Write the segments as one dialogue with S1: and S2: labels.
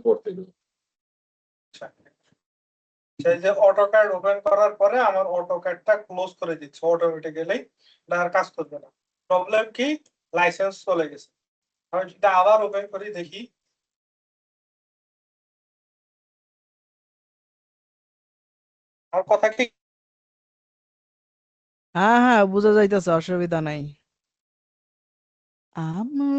S1: করতে দেবো।
S2: আচ্ছা, সেই যে অটোক্যাড ওপেন করার পরে আমার অটোক্যাডটা ক্লোজ করে দিচ্ছে অটোমেটিক্যালি, এটা আর কাজ করবে না। প্রবলেম কি, লাইসেন্স চলে গেছে। আমি যদি আবার ওপেন করি দেখি, আমার কথা কি?
S3: হ্যাঁ হ্যাঁ বোঝা যাইতেছে, অসুবিধা নাই। আমু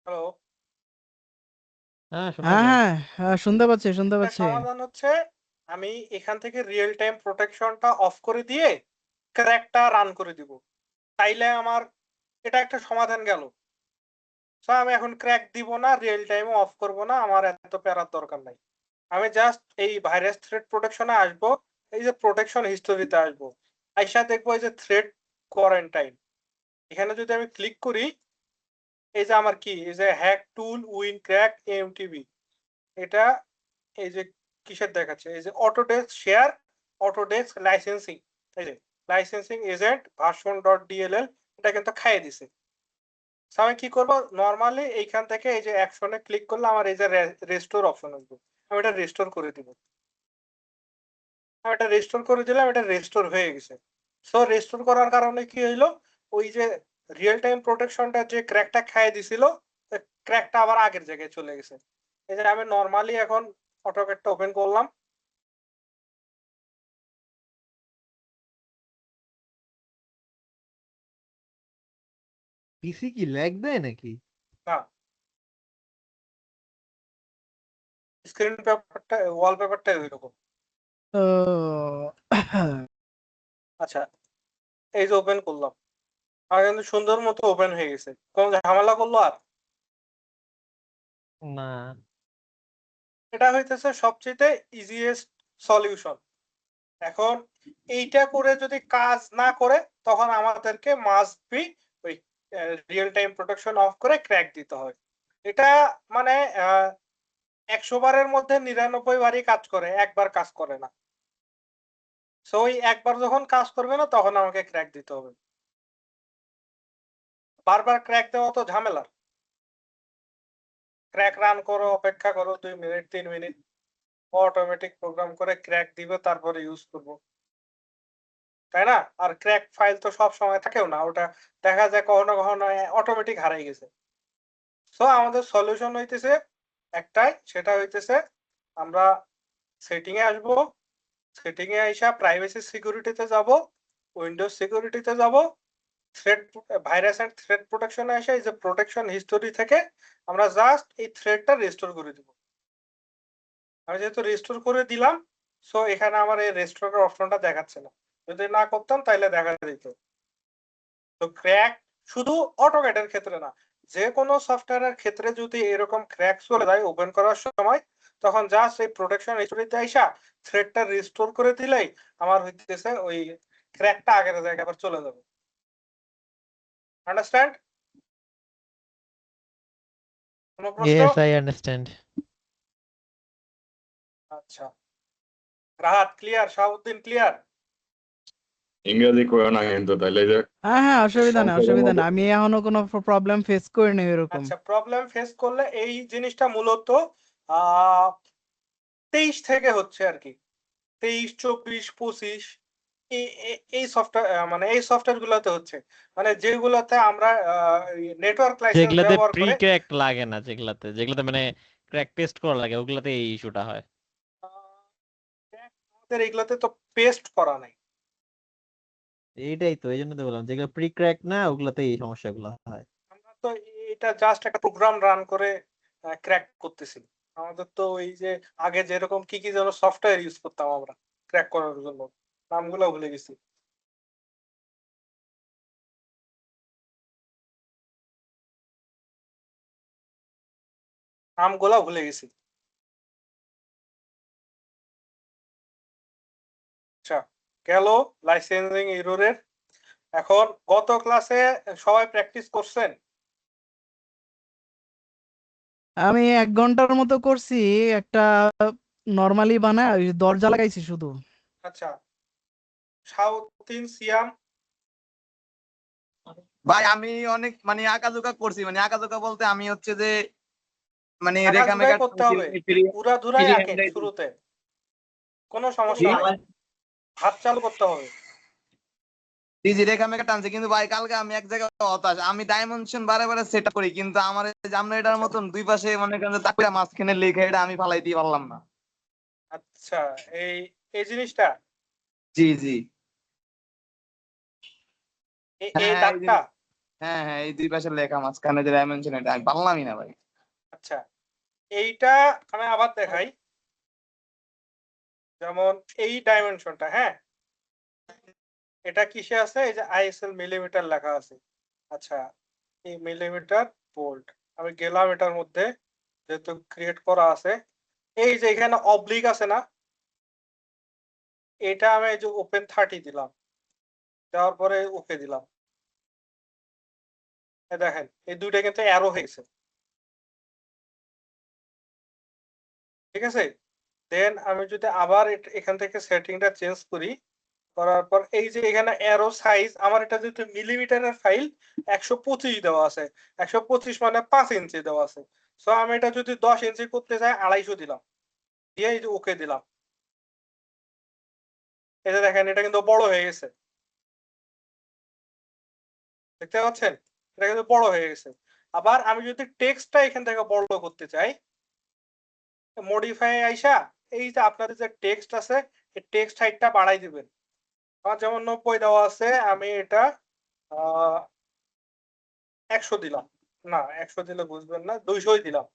S2: হ্যালো,
S4: হ্যাঁ শোনা
S3: হ্যাঁ
S4: যায়।
S3: হ্যাঁ হ্যাঁ, শুনতে পাচ্ছি শুনতে
S2: এটার
S3: পাচ্ছি।
S2: সমাধান হচ্ছে আমি এখান থেকে রিয়েল টাইম প্রোটেকশনটা অফ করে দিয়ে ক্র্যাকটা রান করে দিব, তাইলে আমার এটা একটা সমাধান গেল। সো আমি এখন ক্র্যাক দিব না, রিয়েল টাইমে অফ করব না, আমার এত প্যারার দরকার নাই। আমি জাস্ট এই ভাইরাস থ্রেড প্রোটেকশনে আসবো, এই যে প্রোটেকশন হিস্টোরিতে আসবো, আইসা দেখবো এই যে থ্রেড কোয়ারেন্টাইন, এখানে যদি আমি ক্লিক করি, এই যে আমার কি, এই যে হ্যাক টুল উইন ক্র্যাক এমটিবি, এটা এই যে কিসের দেখাচ্ছে, এই যে অটোডেস্ক শেয়ার, অটোডেস্ক লাইসেন্সিং, এই যে licensing agent version dot DLL, এটা কিন্তু খাইয়ে দিছে। আমি কি করব, নরমালি এইখান থেকে এই যে অ্যাকশনে ক্লিক করলে আমার এই যে রেস্টোর অপশন আসবে, আমি এটা রেস্টোর করে দিব। আমি এটা রেস্টোর করে দিলাম, এটা রেস্টোর হয়ে গেছে। সো রেস্টোর করার কারণে কি হইলো, ওই যে রিয়েল টাইম প্রোটেকশনটা যে ক্র্যাকটা খাইয়ে দিছিল, ক্র্যাকটা আবার আগের জায়গায় চলে গেছে। এই যে আমি নরমালি এখন অটোক্যাডটা ওপেন করলাম,
S4: পিসি কি ল্যাগ দেয় নাকি?
S2: না স্ক্রিন পেপারটা ওয়ালপেপারটা ওইরকম।
S3: ও
S2: আচ্ছা, এই যে ওপেন করলাম, আমার কিন্তু সুন্দর মতো ওপেন হয়ে গেছে, কোনো ঝামেলা করলো আর?
S4: না
S2: এটা হইতেছে সবচেয়ে ইজিয়েস্ট সলিউশন। এখন এইটা করে যদি কাজ না করে, তখন আমাদেরকে মাস্ট বি ওই রিয়েল টাইম প্রোটেকশন অফ করে ক্র্যাক দিতে হয়। এটা মানে 100 বারের মধ্যে 99 বারই কাজ করে, একবার কাজ করে না। সো ওই একবার যখন কাজ করবে না, তখন আমাকে ক্র্যাক দিতে হবে। বারবার ক্র্যাক দেওয়া তো ঝামেলার। ক্র্যাক রান করো, অপেক্ষা করো 2 মিনিট 3 মিনিট, অটোমেটিক প্রোগ্রাম করে ক্র্যাক দিবে, তারপরে ইউজ করব, তাই না? আর ক্র্যাক ফাইল তো সব সময় থাকেও না, ওটা দেখা যায় কখনো কখনো অটোমেটিক হারাই গেছে। সো আমাদের সলিউশন হইতেছে একটাই, সেটা হইতেছে আমরা সেটিং এ আসবো, সেটিং এ আইসা প্রাইভেসি সিকিউরিটিতে যাব, উইন্ডোজ সিকিউরিটিতে যাব, থ্রেড ভাইরাস এন্ড থ্রেড প্রোটেকশনে এসে এই যে প্রোটেকশন হিস্টোরি থেকে আমরা জাস্ট এই থ্রেডটা রেস্টোর করে দিব। আমি যেহেতু রেস্টোর করে দিলাম, সো এখানে আমার এই রেস্টোরের অপশনটা দেখাচ্ছে না। যদি না করতাম তাহলে দেখা দিত। তো ক্র্যাক শুধু অটোক্যাডের ক্ষেত্রে না, যে কোনো সফটওয়্যারের ক্ষেত্রে যদি এরকম ক্র্যাক চলে যায় ওপেন করার সময়, তখন জাস্ট এই প্রোটেকশন হিস্টোরিতে আইসা থ্রেডটা রিস্টোর করে দিলেই আমার হইতেছে ওই ক্র্যাকটা আগের জায়গায় আবার চলে যাবে। আন্ডারস্ট্যান্ড? কোনো প্রশ্ন?
S4: Yes I understand.
S2: আচ্ছা, রাহাত ক্লিয়ার, শাহাবুদ্দিন ক্লিয়ার?
S1: ইংরেজি করো না কিন্তু, তাইলে যে
S3: হ্যাঁ হ্যাঁ অসুবিধা নেই
S1: সংক্ষেপের
S3: অসুবিধা
S1: মধ্যে
S3: নেই, আমি এখনো কোনো প্রবলেম ফেস করিনি এরকম।
S2: আচ্ছা, প্রবলেম ফেস করলে এই জিনিসটা মূলত 23 থেকে হচ্ছে আর কি, 23 24 25 এই সফটওয়্যার মানে এই সফটওয়্যার গুলোতে হচ্ছে, মানে যেগুলোতে আমরা নেটওয়ার্ক লাইসেন্স
S4: যেগুলাতে
S2: ব্যবহার
S4: প্রি
S2: করে।
S4: ক্র্যাক লাগে না, যেগুলাতে মানে ক্র্যাক টেস্ট করা লাগে, ওগুলাতে এই ইস্যুটা হয়।
S2: আমাদের এগুলোতে তো পেস্ট করা নাই।
S4: এইটাই তো, এই জন্য তো বললাম যেগুলো প্রি ক্র্যাক না ওগুলাতে এই সমস্যাগুলো হয়।
S2: আমরা তো এটা জাস্ট একটা প্রোগ্রাম রান করে ক্র্যাক করতেছি। আমাদের তো ওই যে আগে যেরকম কি যেন সফটওয়্যার ইউজ করতাম আমরা ক্র্যাক করার জন্য, নামগুলো ভুলে গেছি। নামগুলো ভুলে গেছি। আচ্ছা, গেল লাইসেন্সিং এররের। এখন গত ক্লাসে সবাই প্র্যাকটিস করছেন?
S3: আমি 1 ঘন্টার মতো করছি, একটা নরমালি বানায় ওই দরজা লাগাইছি শুধু।
S2: আচ্ছা, সাউথিন সিয়াম
S5: ভাই আমি অনেক মানে আঁকাঝোঁকা করছি, মানে আঁকাঝোঁকা বলতে আমি হচ্ছে যে মানে রেখা
S2: আঁকাঝোঁকাই
S5: মেখা
S2: করতে হবে, পুরা ধুরাই
S5: ফ্রি
S2: আঁকে
S5: হ্যান্ড
S2: শুরুতে, কোনো সমস্যা নাই, হাত চালু করতে হবে।
S5: জি রেখা মেখা টানছে, কিন্তু ভাই কালকে আমি এক জায়গায় হতাশ, আমি ডাইমেনশন বারে বারে সেট করি, কিন্তু আমার এই যে আমরা এটার মতন দুই পাশে মনে করেন তাকড়া মাঝখানে লেখা, এটা আমি ফালাই দিয়ে পারলাম না।
S2: আচ্ছা, এই এই জিনিসটা
S5: জি
S2: এই
S5: হ্যাঁ এই
S2: দাগটা,
S5: হ্যাঁ এই দুই পাশে লেখা মাঝখানে যে ডাইমেনশন, এটা আমি পারলামই না ভাই।
S2: আচ্ছা এইটা আমি আবার দেখাই। যেমন এই ডাইমেনশনটা, হ্যাঁ এটা কিসে আছে, এই যে আইএসএল মিলিমিটার লেখা আছে। আচ্ছা, এই মিলিমিটার ভোল্ট, আমি গেলাম এটার মধ্যে, যেহেতু ক্রিয়েট করা আছে, এই যে এখানে অবলিক আছে না, এটা আমি এই যে ওপেন 30 দিলাম, দেওয়ার পরে ওকে দিলাম। দেখেন এই দুইটা কিন্তু অ্যারো হয়ে গেছে, ঠিক আছে। দেন আমি যদি আবার এখান থেকে সেটিংটা চেঞ্জ করি, করার পর এই যে এখানে অ্যারো সাইজ, আমার এটা যেহেতু মিলিমিটারের ফাইল 125 দেওয়া আছে, 125 মানে 5 ইঞ্চি দেওয়া আছে। সো আমি এটা যদি 10 ইঞ্চি করতে চাই 250 দিলাম, দিয়ে এই যে ওকে দিলাম। এই যে দেখেন এটা কিন্তু বড় হয়ে গেছে, দেখতে পাচ্ছেন এটা কিন্তু বড় হয়ে গেছে। আবার আমি যদি টেক্সটটা এখান থেকে বড় করতে চাই, মডিফাই আইসা এই যে আপনাদের যে টেক্সট আছে এই টেক্সট হাইটটা বাড়াই দিবেন। আমার যেমন 90 দেওয়া আছে, আমি এটা 100 দিলাম, না 100 দিলে বুঝবেন না, 200 দিলাম,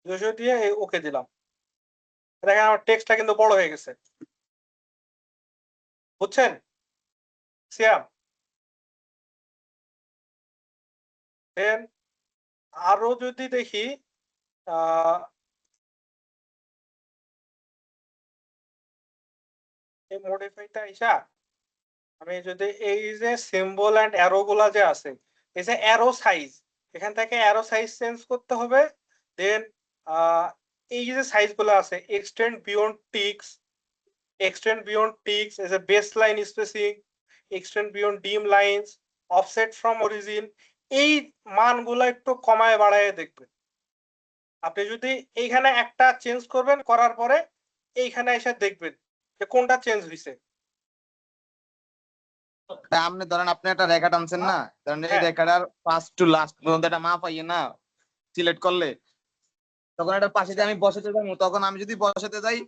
S2: 200 দিয়ে এই ওকে দিলাম। দেখেন আমার টেক্সটটা কিন্তু বড় হয়ে গেছে, বুঝছেন সিয়াম? দেন আরো যদি দেখি, এই মডিফাইটা আইসা আমি যদি এই যে সিম্বল এন্ড অ্যারো গুলা যে আছে, এই যে অ্যারো সাইজ, এখান থেকে অ্যারো সাইজ চেঞ্জ করতে হবে। দেন এই যে সাইজ গুলো আছে, extend beyond ticks, extend beyond ticks as a baseline spacing, extend beyond dim lines, offset from origin, এই মানগুলো একটু কমায় বাড়ায় দেখবেন। আপনি যদি এইখানে একটা চেঞ্জ করবেন, করার পরে এইখানে এসে দেখবেন যে কোনটা চেঞ্জ হয়েছে।
S5: আপনি ধরেন আপনি একটা রেখা টানছেন না, ধরেন এই
S2: হ্যাঁ।
S5: রেখাটার ফার্স্ট টু লাস্ট পর্যন্ত একটা মাপ পাইয়ে না সিলেক্ট করলে, তখন এটা পাশে আমি বসাতে যাবো, তখন আমি যদি বসাতে যাই,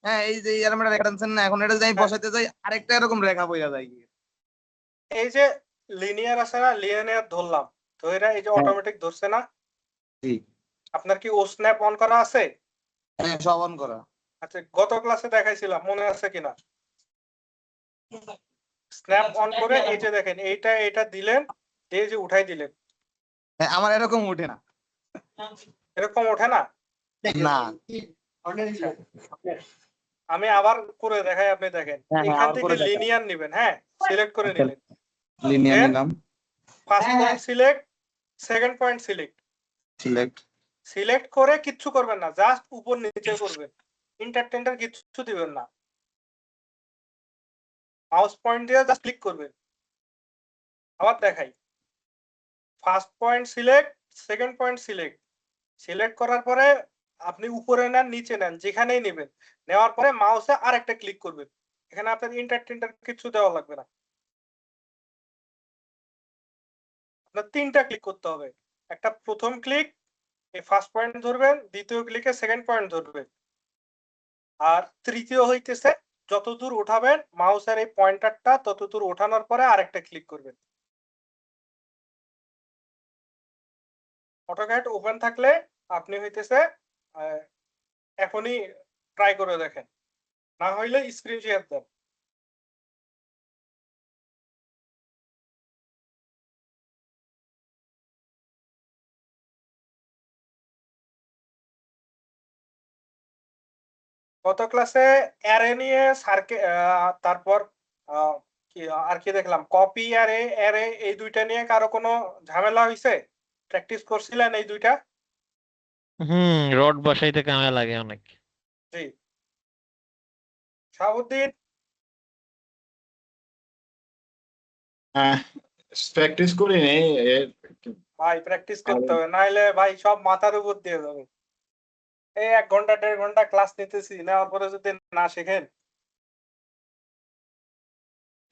S5: হ্যাঁ এই যে এরকম একটা রেখা টানছেন না, এখন এটা যদি আমি
S2: হ্যাঁ।
S5: বসাতে যাই আরেকটা এরকম রেখা বইয়া যায়।
S2: এই যে লিনিয়ার আছে না, লিনিয়ার ধরলাম, তো এরা এই যে অটোমেটিক ধরছে না,
S5: জি
S2: আপনার কি ও স্ন্যাপ অন করা আছে?
S5: হ্যাঁ সব অন করা।
S2: আচ্ছা, গত ক্লাসে দেখাইছিলাম, মনে আছে কিনা? স্ন্যাপ অন করে এই যে দেখেন এটা দিলেন, এই যে উঠাই দিলেন,
S5: হ্যাঁ আমার এরকম উঠে না।
S2: এরকম ওঠে না?
S5: না
S2: আমি আবার করে দেখাই, আপনি দেখেন
S5: হ্যাঁ,
S2: এখান
S5: আবার
S2: থেকে
S5: করে দেখান।
S2: লিনিয়ার নেবেন, হ্যাঁ সিলেক্ট করে
S5: আচ্ছা।
S2: নিলেন,
S5: লিনিয়ার
S2: Then-
S5: নিলাম,
S2: first point select, second point select,
S5: select
S2: select করে কিচ্ছু করবেন না, জাস্ট উপর নিচে করবেন, ইন্টারটেন্ডার কিচ্ছু দিবেন না, মাউস পয়েন্ট দিয়ে জাস্ট ক্লিক করবেন। আবার দেখাই, first point select, second point select, select করার পরে আপনি উপরে নেন নিচে নেন যেখানেই নেবেন, নেওয়ার পরে মাউসে আরেকটা ক্লিক করবেন, এখানে আপনার ইন্টারটেন্ডার কিছু দেওয়া লাগবে না, আপনার 3টা ক্লিক করতে হবে। একটা প্রথম ক্লিক এই ফার্স্ট পয়েন্ট ধরবেন, দ্বিতীয় ক্লিকে সেকেন্ড পয়েন্ট ধরবেন, আর তৃতীয় হইতেছে যতদূর উঠাবেন মাউসের এই পয়েন্টারটা ততদূর ওঠানোর পরে আরেকটা ক্লিক করবেন, অটোক্যাড ওপেন থাকলে আপনি হইতেছে এখনই ট্রাই করে দেখেন, না হইলে স্ক্রিন শেয়ার দেন। গত ক্লাসে অ্যারে নিয়ে স্যারকে তারপর কি আর কি দেখলাম, কপি অ্যারে অ্যারে এই দুইটা নিয়ে কারো কোনো ঝামেলা হইছে? প্র্যাকটিস করছিলেন এই দুইটা?
S4: রড বসাইতে কামে লাগে অনেক।
S2: জি। শাহাবুদ্দিন,
S1: প্র্যাকটিস করি নেই
S2: ভাই প্র্যাকটিস করতে হবে, নাইলে ভাই সব মাথার উপর দিয়ে যাবে। এই 1 ঘন্টা 1.5 ঘন্টা ক্লাস নিতেছি, নেওয়ার পরে যদি না শেখেন,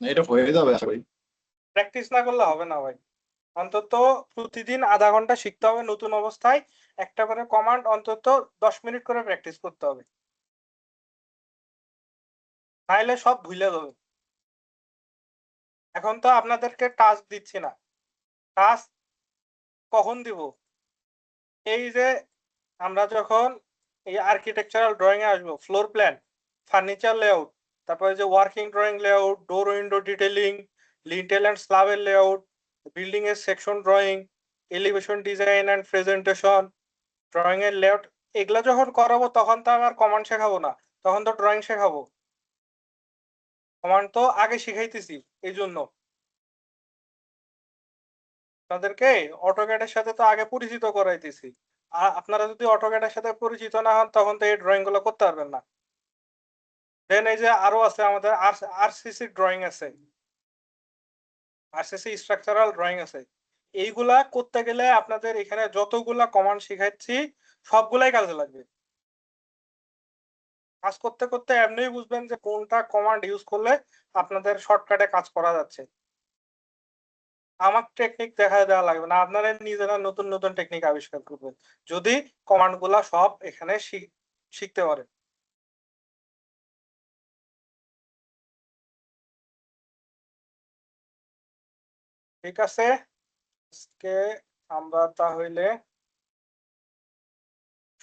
S1: এটা হয়ে যাবে আশা করি।
S2: প্র্যাকটিস না করলে হবে না ভাই। অন্তত প্রতিদিন আধা ঘন্টা শিখতে হবে নতুন অবস্থায়, একটা করে কমান্ড অন্তত 10 মিনিট করে প্র্যাকটিস করতে হবে, নাইলে সব ভুলে যাবে। এখন তো আপনাদেরকে টাস্ক দিচ্ছি না, টাস্ক কখন দিব? এই যে আমরা যখন এই আর্কিটেকচারাল ড্রয়িং এ আসবো, ফ্লোর প্ল্যান, ফার্নিচার লেআউট, তারপরে যে working drawing layout, door window detailing, lintel and স্ল্যাবের লেআউট, বিল্ডিং এর section drawing, elevation design and presentation, drawing এর লেআউট, এগুলা যখন করাবো তখন তো আমার কমান্ড শেখাবো না, তখন তো ড্রয়িং শেখাবো। কমান্ড তো আগে শিখাইতেছি, এই জন্য তাদেরকে অটোক্যাডের সাথে তো আগে পরিচিত করাইতেছি। আর আপনারা যদি অটোক্যাডের সাথে পরিচিত না হন তখন তো এই ড্রয়িং গুলো করতে পারবেন না। দেন এই যে আরো আছে আমাদের আরসিসি ড্রয়িং আছে, আরসিসি স্ট্রাকচারাল ড্রয়িং আছে। এইগুলা করতে গেলে আপনাদের এখানে যতগুলা কমান্ড শিখাচ্ছি সবগুলাই কাজে লাগবে। কাজ করতে করতে এমনি বুঝবেন যে কোনটা কমান্ড ইউজ করলে আপনাদের শর্টকাটে কাজ করা যাচ্ছে। আমার টেকনিক দেখা দেওয়া লাগবে না, আপনারা নিজেরা নতুন নতুন টেকনিক আবিষ্কার করবেন যদি কমান্ড গুলা সব এখানে শিখতে পারেন। ঠিক আছে, আজকে আমরা তাহলে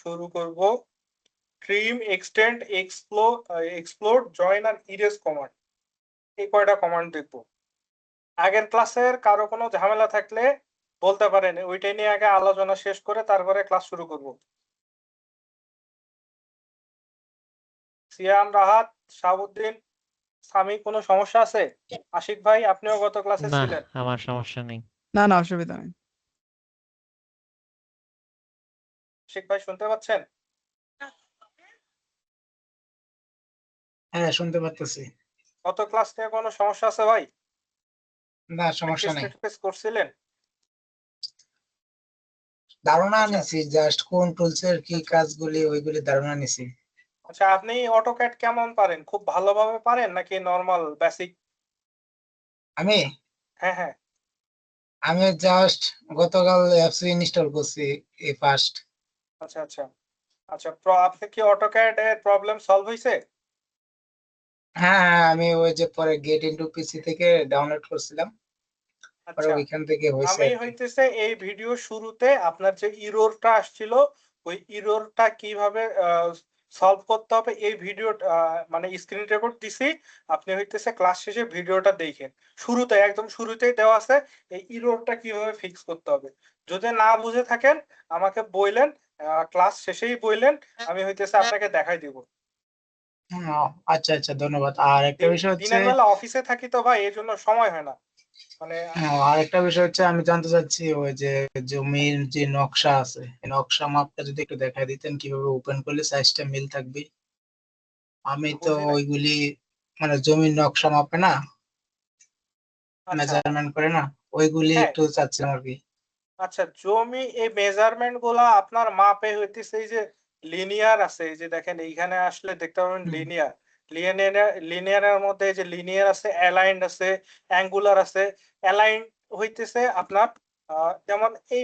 S2: শুরু করব ট্রিম, এক্সটেন্ড, এক্সপ্লোর, জয়েন আর ইরেজ কমান্ড। এই কয়টা কমান্ড দেখবো। আগের ক্লাসের কারো কোনো ঝামেলা থাকলে বলতে পারেন, ওইটাই নিয়ে আগে আলোচনা শেষ করে তারপরে ক্লাস শুরু করব। সিয়াম, রাহাত, শাহাবুদ্দিন, সামি, কোনো সমস্যা আছে? আশিক ভাই, আপনিও গত ক্লাসে
S4: না,
S2: ছিলেন।
S4: আমার সমস্যা নেই।
S3: না না, অসুবিধা নেই।
S2: আশিক ভাই শুনতে পাচ্ছেন?
S6: হ্যাঁ, শুনতে পারতেছি।
S2: গত ক্লাস নিয়ে কোনো সমস্যা আছে ভাই?
S6: না, সমস্যা নেই।
S2: প্র্যাকটিস করছিলেন?
S6: ধারণা
S2: আচ্ছা।
S6: নিছি, জাস্ট কোন টুলস এর কি কাজগুলি ওইগুলি ধারণা নিছি।
S2: আচ্ছা, আপনি অটোক্যাড কেমন পারেন? খুব ভালোভাবে পারেন নাকি নরমাল বেসিক?
S6: আমি
S2: হ্যাঁ হ্যাঁ।
S6: আমি জাস্ট গতকাল অ্যাপস ইনস্টল করছি, এই ফার্স্ট।
S2: আচ্ছা আচ্ছা আচ্ছা, আপনি কি অটোক্যাড এর প্রবলেম সলভ হয়েছে?
S6: হ্যাঁ হ্যাঁ, আমি ওই যে পরে গেট ইনটু পিসি থেকে ডাউনলোড করছিলাম, পরে
S2: আচ্ছা,
S6: ওইখান থেকে হয়েছে
S2: আমি
S6: আর কি।
S2: হইতেছে এই ভিডিও শুরুতে আপনার যে ইররটা আসছিল, ওই ইররটা কিভাবে সলভ করতে হবে এই ভিডিও মানে স্ক্রিন রেকর্ড দিছি, আপনি হইতেছে ক্লাস শেষে ভিডিওটা দেখেন। শুরুতে একদম শুরুতেই দেওয়া আছে এই ইররটা কিভাবে ফিক্স করতে হবে। যদি না বুঝে থাকেন আমাকে বললেন, ক্লাস শেষেই বললেন, আমি হইতেছে আপনাকে দেখাই দিব।
S6: আচ্ছা আচ্ছা, ধন্যবাদ। আর একটা বিষয় হচ্ছে,
S2: দিনের বেলা অফিসে থাকি তো ভাই, এই জন্য সময় হয় না। মানে
S6: আর একটা বিষয় হচ্ছে আমি জানতে চাচ্ছি ওই যে জমির যে নকশা আছে, এই নকশা মাপটা যদি একটু দেখাই দিতেন কিভাবে ওপেন করলে সাইজটা মিল থাকবে। আমি তো
S2: বুঝি নাই।
S6: ওইগুলি মানে জমির নকশা মাপে না,
S2: আচ্ছা
S6: মেজারমেন্ট করে না, ওইগুলি
S2: হ্যাঁ,
S6: একটু চাচ্ছিলাম আর কি।
S2: আচ্ছা, জমি এই মেজারমেন্ট গুলা আপনার মাপে হইতেছে এই যে লিনিয়ার আছে, এই যে দেখেন এইখানে আসলে দেখতে পাবেন
S6: হুম।
S2: লিনিয়ার। লিনিয়ারের মধ্যে এই যে লিনিয়ার আছে, অ্যালাইন্ড আছে, অ্যাঙ্গুলার আছে। অ্যালাইন্ড হইতেছে আপনার যেমন এই,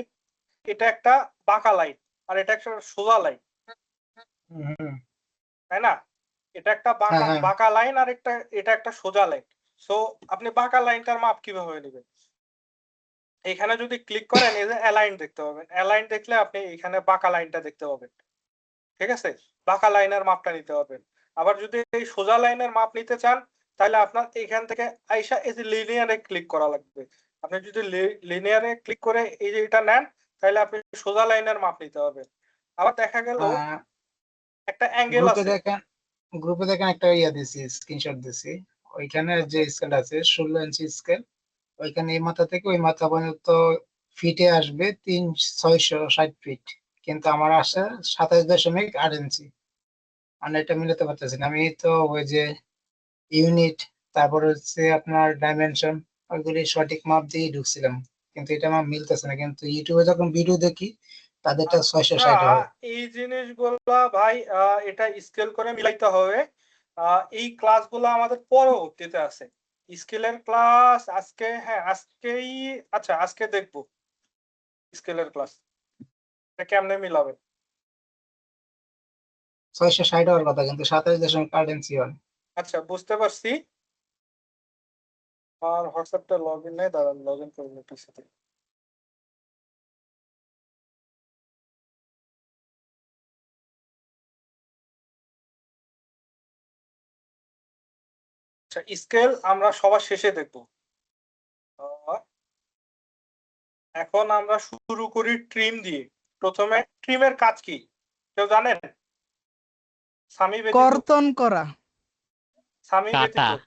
S2: এটা একটা বাঁকা লাইন আর এটা একটা সোজা লাইন,
S6: হুম।
S2: তাই না? এটা একটা
S6: হ্যাঁ হ্যাঁ,
S2: বাঁকা লাইন আর এটা একটা সোজা লাইন। সো আপনি বাঁকা লাইনটার মাপ কিভাবে নেবেন? এখানে যদি ক্লিক করেন এই যে অ্যালাইন দেখতে পাবেন, অ্যালাইন দেখলে আপনি এখানে বাঁকা লাইনটা দেখতে পাবেন, ঠিক আছে? বাঁকা লাইনের মাপটা নিতে পারবেন। আবার যদি এই সোজা লাইনের মাপ নিতে চান তাহলে আপনার এখান থেকে আইসা এই যে লিনিয়ারে ক্লিক করা লাগবে। আপনি যদি লিনিয়ারে ক্লিক করে এই যে এটা নেন তাহলে আপনি সোজা লাইনের মাপ নিতে পারবেন। আবার দেখা গেল একটা অ্যাঙ্গেল
S6: গ্রুপে
S2: আছে,
S6: দেখেন একটা ইয়া দিছি, স্ক্রিনশট দিছি। ওইখানে যে স্কেল আছে 16 ইঞ্চি স্কেল, ওইখানে এই মাথা থেকে ওই মাথা পর্যন্ত ফিটে আসবে 660 ফিট, কিন্তু আমার আসে 27.8 ইঞ্চি। মানে এটা মিলাতে পারতেছি না আমি। তো ওই যে ইউনিট, তারপর হচ্ছে আপনার ডাইমেনশন, ওইগুলি সঠিক মাপ দিয়ে ঢুকছিলাম, কিন্তু এটা আমার মিলতেছে না। কিন্তু ইউটিউবে যখন ভিডিও দেখি তাদেরটা 660 হয়।
S2: এই জিনিসগুলা ভাই এটা স্কেল করে মিলাইতে হবে। এই ক্লাসগুলো আমাদের পরবর্তীতে আছে, স্কেলের ক্লাস আজকে, হ্যাঁ আজকেই, আচ্ছা আজকে দেখবো স্কেলের ক্লাস এটা কেমনে মিলাবেন।
S6: 660 হওয়ার কথা, কিন্তু 27.8 ইঞ্চি হয়।
S2: আচ্ছা বুঝতে পারছি। আর হোয়াটসঅ্যাপটা লগ ইন নেই, দাঁড়ান লগ ইন করবো পিসি থেকে। আচ্ছা স্কেল আমরা সবার শেষে দেখবো। এখন আমরা শুরু করি ট্রিম দিয়ে। প্রথমে ট্রিমের কাজ কি কেউ জানেন? সামি ব্যতীত,
S3: কর্তন করা।
S2: সামি
S4: কাটা।
S2: ব্যতীত,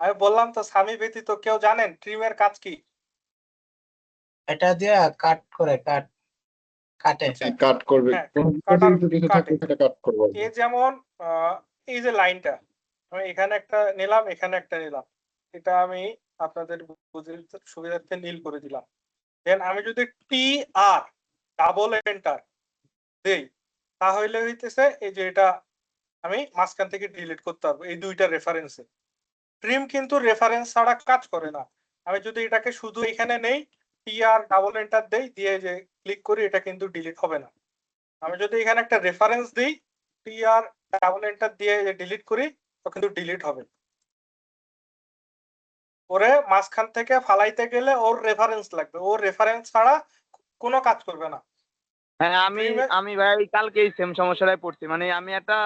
S2: আমি বললাম তো সামি ব্যতীত কেউ জানেন ট্রিমের কাজ কি?
S6: এটা দিয়ে কাটে।
S1: কাট করবে,
S2: হ্যাঁ,
S1: কোন
S2: কাটার
S1: যদি কিছু
S2: কাটে।
S1: থাকে সেটা কাট করবো।
S2: এ যেমন এই যে লাইনটা আমি এখানে একটা নিলাম, এখানে একটা নিলাম, এটা আমি আপনাদের বুঝতে সুবিধার্থে নীল করে দিলাম। দেন আমি যদি টি আর ডাবল এন্টার দেই তাহলে হইতেছে এই যে এটা আমি মাঝখান থেকে ডিলিট করতে পারবো এই দুইটা রেফারেন্সে। ট্রিম কিন্তু রেফারেন্স ছাড়া কাজ করে না। আমি যদি এটাকে শুধু এখানে নেই, টি আর ডাবল এন্টার দেই, দিয়ে যে ক্লিক করি, এটা কিন্তু ডিলিট হবে না। আমি যদি এখানে একটা রেফারেন্স দিই, টি আর ডাবল এন্টার দিয়ে ডিলিট করি, তো কিন্তু ডিলিট হবে। ওরে মাঝখান থেকে ফালাইতে গেলে ওর রেফারেন্স লাগবে, ওর রেফারেন্স ছাড়া কোনো কাজ করবে না।
S5: হ্যাঁ আমি ভাই কালকে এই সেম সমস্যাটাই পড়ছি। মানে আমি একটা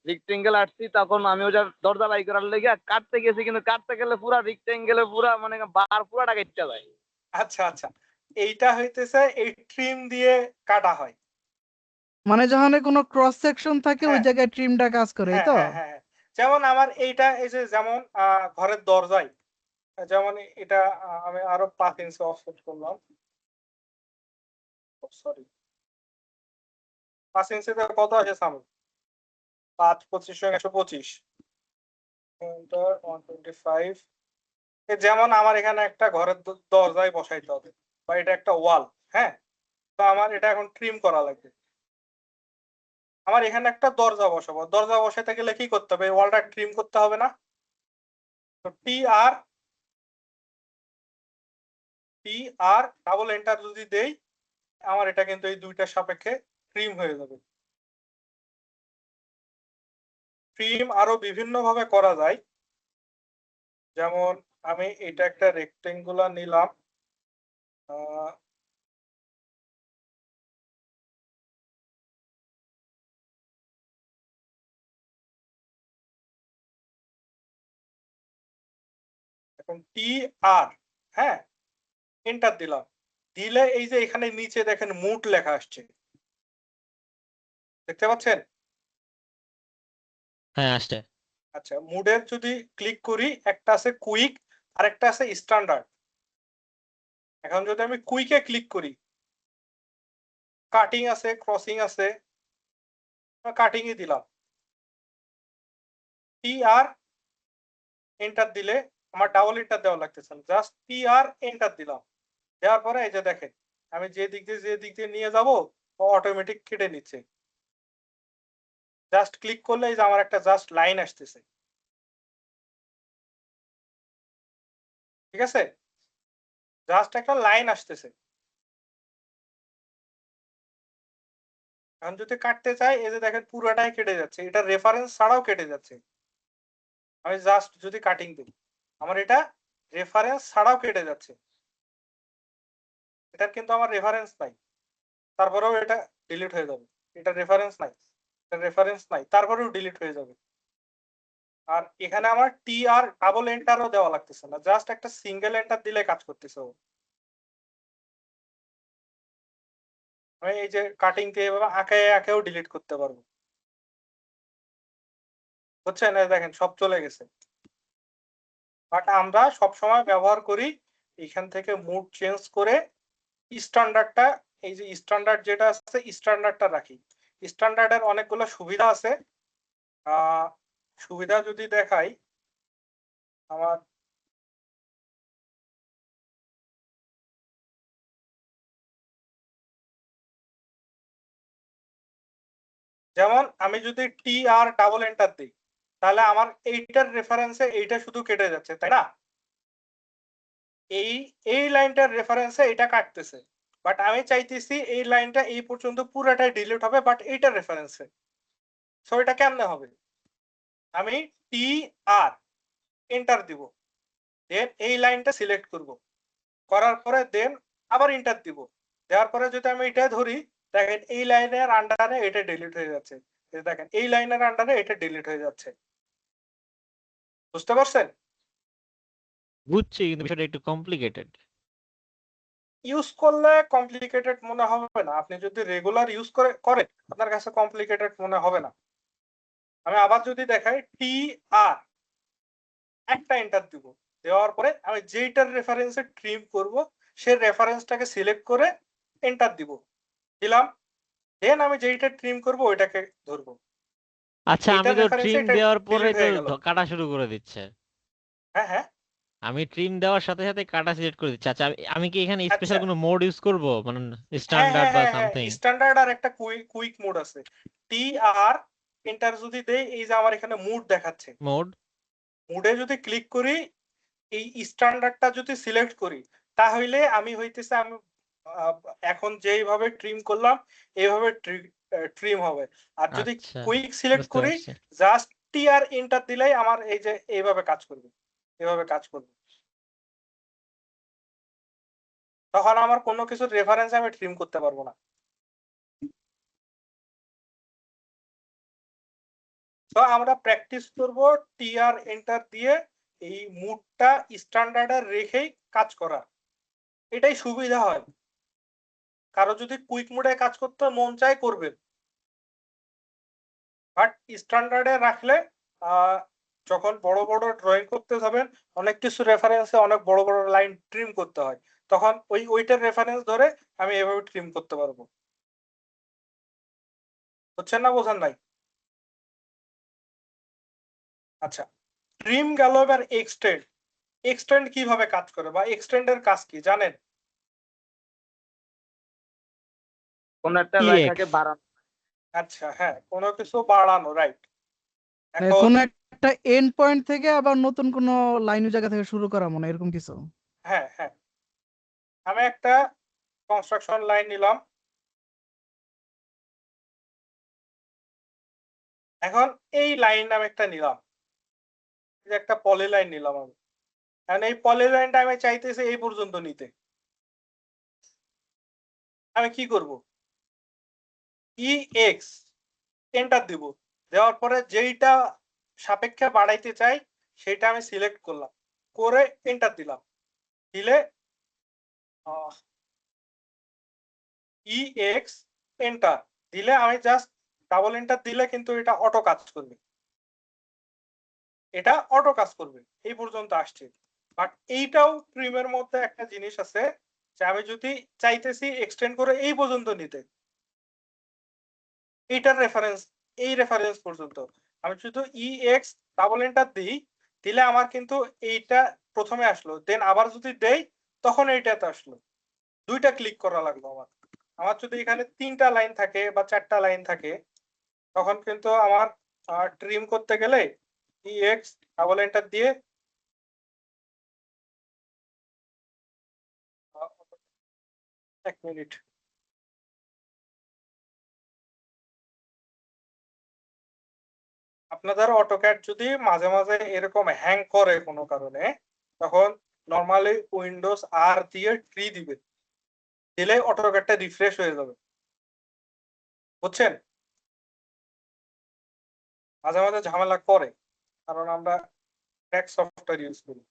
S5: রেক্টেঙ্গেল আঁটছি, তখন আমি ওটা দরজা বাই করার লেগে কাটতে গেছি, কিন্তু কাটতে গেলে পুরা রেক্টেঙ্গেলে পুরা মানে বার পুরাটা কেটে যায়।
S2: আচ্ছা আচ্ছা, এইটা হইতেছে এই ট্রিম দিয়ে কাটা হয়।
S3: মানে যখন কোনো ক্রস সেকশন থাকে ওই
S2: হ্যাঁ
S3: জায়গায় ট্রিমটা কাজ করে, এই
S2: হ্যাঁ
S3: তো?
S2: হ্যাঁ হ্যাঁ হ্যাঁ। যেমন আমার এইটা এই যে যেমন ঘরের দরজায়, যেমন এটা আমি আরো 5 ইঞ্চি অফসেট করলাম, সরি 5 ইঞ্চিতে কত আছে সামনে? 5 25 125, 125। যেমন আমার এখানে একটা ঘরের দরজায় বসাইতে হবে, বা এটা একটা ওয়াল, হ্যাঁ, তো আমার এটা এখন ট্রিম করা লাগবে। আমার এখানে একটা দরজা বসাবো, দরজা বসাইতে গেলে কি করতে হবে? ওয়ালটা ট্রিম করতে হবে না? তো টি আর ডাবল এন্টার যদি দেই, আমার এটা কিন্তু এই দুইটার সাপেক্ষে ট্রিম হয়ে যাবে। ট্রিম আরো বিভিন্ন ভাবে করা যায়। যেমন আমি এটা একটা রেক্টেঙ্গুলার নিলাম, এখন টি আর, হ্যাঁ, এন্টার দিলাম, দিলে এই যে এখানে নিচে দেখেন মুড লেখা আসছে, দেখতে পাচ্ছেন?
S4: হ্যাঁ আসছে।
S2: আচ্ছা, মুডের যদি ক্লিক করি, একটা আছে কুইক আর একটা আছে স্ট্যান্ডার্ড। এখন যদি আমি কুইকে ক্লিক করি, কাটিং আছে, ক্রসিং আছে, কাটিং এ দিলাম, টি আর এন্টার দিলে আমার ডাবল এন্টার দেওয়া লাগতেছে না, জাস্ট টি আর এন্টার দিলাম, দেওয়ার পরে এই যে দেখেন আমি যে দিক দিয়ে নিয়ে যাব ও অটোমেটিক কেটে নিচ্ছে। জাস্ট ক্লিক করলে এই যে আমার একটা জাস্ট লাইন আসতেছে, ঠিক আছে? জাস্ট একটা লাইন আসতেছে। এখন যদি কাটতে চাই, এই যে দেখেন পুরোটাই কেটে যাচ্ছে, এটা রেফারেন্স ছাড়াও কেটে যাচ্ছে। আমি জাস্ট যদি কাটিং দিই, আমার এটা রেফারেন্স ছাড়াও কেটে যাচ্ছে। এটার কিন্তু আমার রেফারেন্স নাই, তারপরেও এটা ডিলিট হয়ে যাবে। এটা রেফারেন্স নাই, এটা রেফারেন্স নাই, তারপরেও ডিলিট হয়ে যাবে। আর এখানে আমার টি আর ডাবল এন্টারও দেওয়া লাগতেছে না, জাস্ট একটা সিঙ্গেল এন্টার দিলে কাজ করতেছে ও। আমি এই যে কাটিং দিয়ে এভাবে আঁকে আঁকেও ডিলিট করতে পারবো, বুঝছেন? দেখেন সব চলে গেছে। বাট আমরা সব সময় ব্যবহার করি এখান থেকে মুড চেঞ্জ করে স্ট্যান্ডার্ডটা, এই যে স্ট্যান্ডার্ড যেটা আছে স্ট্যান্ডার্ডটা রাখি। স্ট্যান্ডার্ডের অনেকগুলো সুবিধা আছে। সুবিধা যদি দেখাই, আমার যেমন আমি যদি টি আর ডাবল এন্টার দিই, তাহলে আমার এইটার রেফারেন্সে এইটা শুধু কেটে যাচ্ছে, তাই না? এই লাইনটার রেফারেন্সে এটা কাটতেছে, বাট আমি চাইতেছি এই লাইনটা এই পর্যন্ত পুরোটাই ডিলিট হবে, বাট এইটার রেফারেন্সে। সো এটা কেমনে হবে? আমি টি আর এন্টার দিব, দেন এই লাইনটা সিলেক্ট করব, করার পরে দেন আবার এন্টার দিব, দেওয়ার পরে যদি আমি এটা ধরি, দেখেন এই লাইনের আন্ডারে এটা ডিলিট হয়ে যাচ্ছে। দেখেন এই লাইনের আন্ডারে এটা ডিলিট হয়ে যাচ্ছে। বুঝতে পারছেন?
S4: বুঝছি, কিন্তু বিষয়টা একটু কমপ্লিকেটেড।
S2: ইউজ করলে কমপ্লিকেটেড মনে হবে না, আপনি যদি রেগুলার ইউজ করেন আপনার কাছে কমপ্লিকেটেড মনে হবে না। আমি আবার যদি দেখাই টি আর একটা এন্টার দিব, দেওয়ার পরে আমি যেইটার রেফারেন্সে ট্রিম করব সেই রেফারেন্সটাকে সিলেক্ট করে এন্টার দিব, দিলাম, দেন আমি যেইটা ট্রিম করব ওইটাকে ধরবো।
S4: আচ্ছা, আমি
S2: এইটার
S4: তো
S2: রেফারেন্সে
S4: ট্রিম
S2: এটা
S4: দেওয়ার পরে
S2: ডিলিট
S4: তো
S2: হয়ে গেল।
S4: কাটা শুরু করে দিচ্ছে।
S2: হ্যাঁ হ্যাঁ,
S4: আমি ট্রিম দেওয়ার সাথে সাথে কাটা সিলেক্ট করে দিচ্ছি। আচ্ছা, আমি কি এখানে স্পেশাল
S2: আচ্ছা,
S4: কোনো মোড ইউজ করব, মানে
S2: হ্যাঁ
S4: স্ট্যান্ডার্ড
S2: হ্যাঁ
S4: বা
S2: হ্যাঁ হ্যাঁ,
S4: সামথিং?
S2: স্ট্যান্ডার্ড আর একটা কুইক মোড আছে। টি আর এন্টার যদি দেই, এই যে আমার এখানে মুড দেখাচ্ছে,
S4: মোড
S2: মুডে যদি ক্লিক করি, এই স্ট্যান্ডার্ডটা যদি সিলেক্ট করি, তাহলে আমি হইতেছে আমি এখন যেইভাবে ট্রিম করলাম এইভাবে ট্রিম হবে। আর যদি
S4: আচ্ছা,
S2: কুইক সিলেক্ট
S4: বুঝতে
S2: করি,
S4: পারছি।
S2: জাস্ট টি আর এন্টার দিলেই আমার এই যে এইভাবে কাজ করবে, এইভাবে কাজ করবে। তখন আমার কোনো কিছুর রেফারেন্স আমি ট্রিম করতে পারবো না। তো আমরা প্র্যাকটিস করব টি আর এন্টার দিয়ে এই মুডটা স্ট্যান্ডার্ডে রেখেই কাজ করা, এটাই সুবিধা হয়। কারো যদি কুইক মোডে কাজ করতে মন চায় করবেন, বাট স্ট্যান্ডার্ডে রাখলে যখন বড় বড় ড্রয়িং করতে যাবেন, অনেক কিছু রেফারেন্সে অনেক বড় বড় লাইন ট্রিম করতে হয়, তখন ওইটার রেফারেন্স ধরে আমি এভাবে ট্রিম করতে পারবো। বুঝছেন না বোঝেন নাই? আচ্ছা, ট্রিম গেল, এবার এক্সটেন্ড কিভাবে কাজ করে বা এক্সটেন্ডের কাজ কি জানেন?
S5: কোন একটা
S4: TX
S5: রেখাকে বাড়ানো।
S2: আচ্ছা হ্যাঁ, কোনো কিছু বাড়ানো, রাইট।
S3: মানে
S2: এখন
S3: কোন একটা এন্ড পয়েন্ট থেকে আবার নতুন কোন লাইনের জায়গা থেকে শুরু করা, মনে হয় এরকম কিছু।
S2: হ্যাঁ হ্যাঁ, আমি একটা কনস্ট্রাকশন লাইন নিলাম, এখন এই লাইন আমি একটা নিলাম, এই যে একটা পলি লাইন নিলাম আমি, এখন এই পলি লাইনটা আমি চাইতেছি এই পর্যন্ত নিতে। আমি কি করব? EX এন্টার দিব, দেওয়ার পরে যেইটা সাপেক্ষে বাড়াইতে চাই সেটা আমি সিলেক্ট করলাম, করে এন্টার দিলাম, দিলে EX এন্টার দিলে আমি জাস্ট ডাবল এন্টার দিলে কিন্তু এটা অটো কাজ করবে, এটা অটো কাজ করবে। এই পর্যন্ত আসছে। বাট এইটাও ট্রিমের মধ্যে একটা জিনিস আছে যে আমি যদি চাইতেছি এক্সটেন্ড করে এই পর্যন্ত নিতে, এইটার রেফারেন্স, এই রেফারেন্স পর্যন্ত আমি শুধু EX ডাবল এন্টার দিই, দিলে আমার কিন্তু এইটা প্রথমে আসলো, দেন আবার যদি দেই তখন এইটাতে আসলো। দুইটা ক্লিক করা লাগলো আমার। আমার যদি এখানে 3টা লাইন থাকে বা 4টা লাইন থাকে, তখন কিন্তু আমার ট্রিম করতে গেলে EX ডাবল এন্টার দিয়ে এক মিনিট, আপনাদের অটোক্যাড যদি মাঝে মাঝে এরকম হ্যাং করে কোনো কারণে, তখন নরমালি উইন্ডোজ আর দিয়ে ট্রি দিবেন, দিলে অটোক্যাডটা রিফ্রেশ হয়ে যাবে, বুঝছেন? মাঝে মাঝে ঝামেলা করে, কারণ আমরা ক্র্যাক সফটওয়্যার ইউজ করি।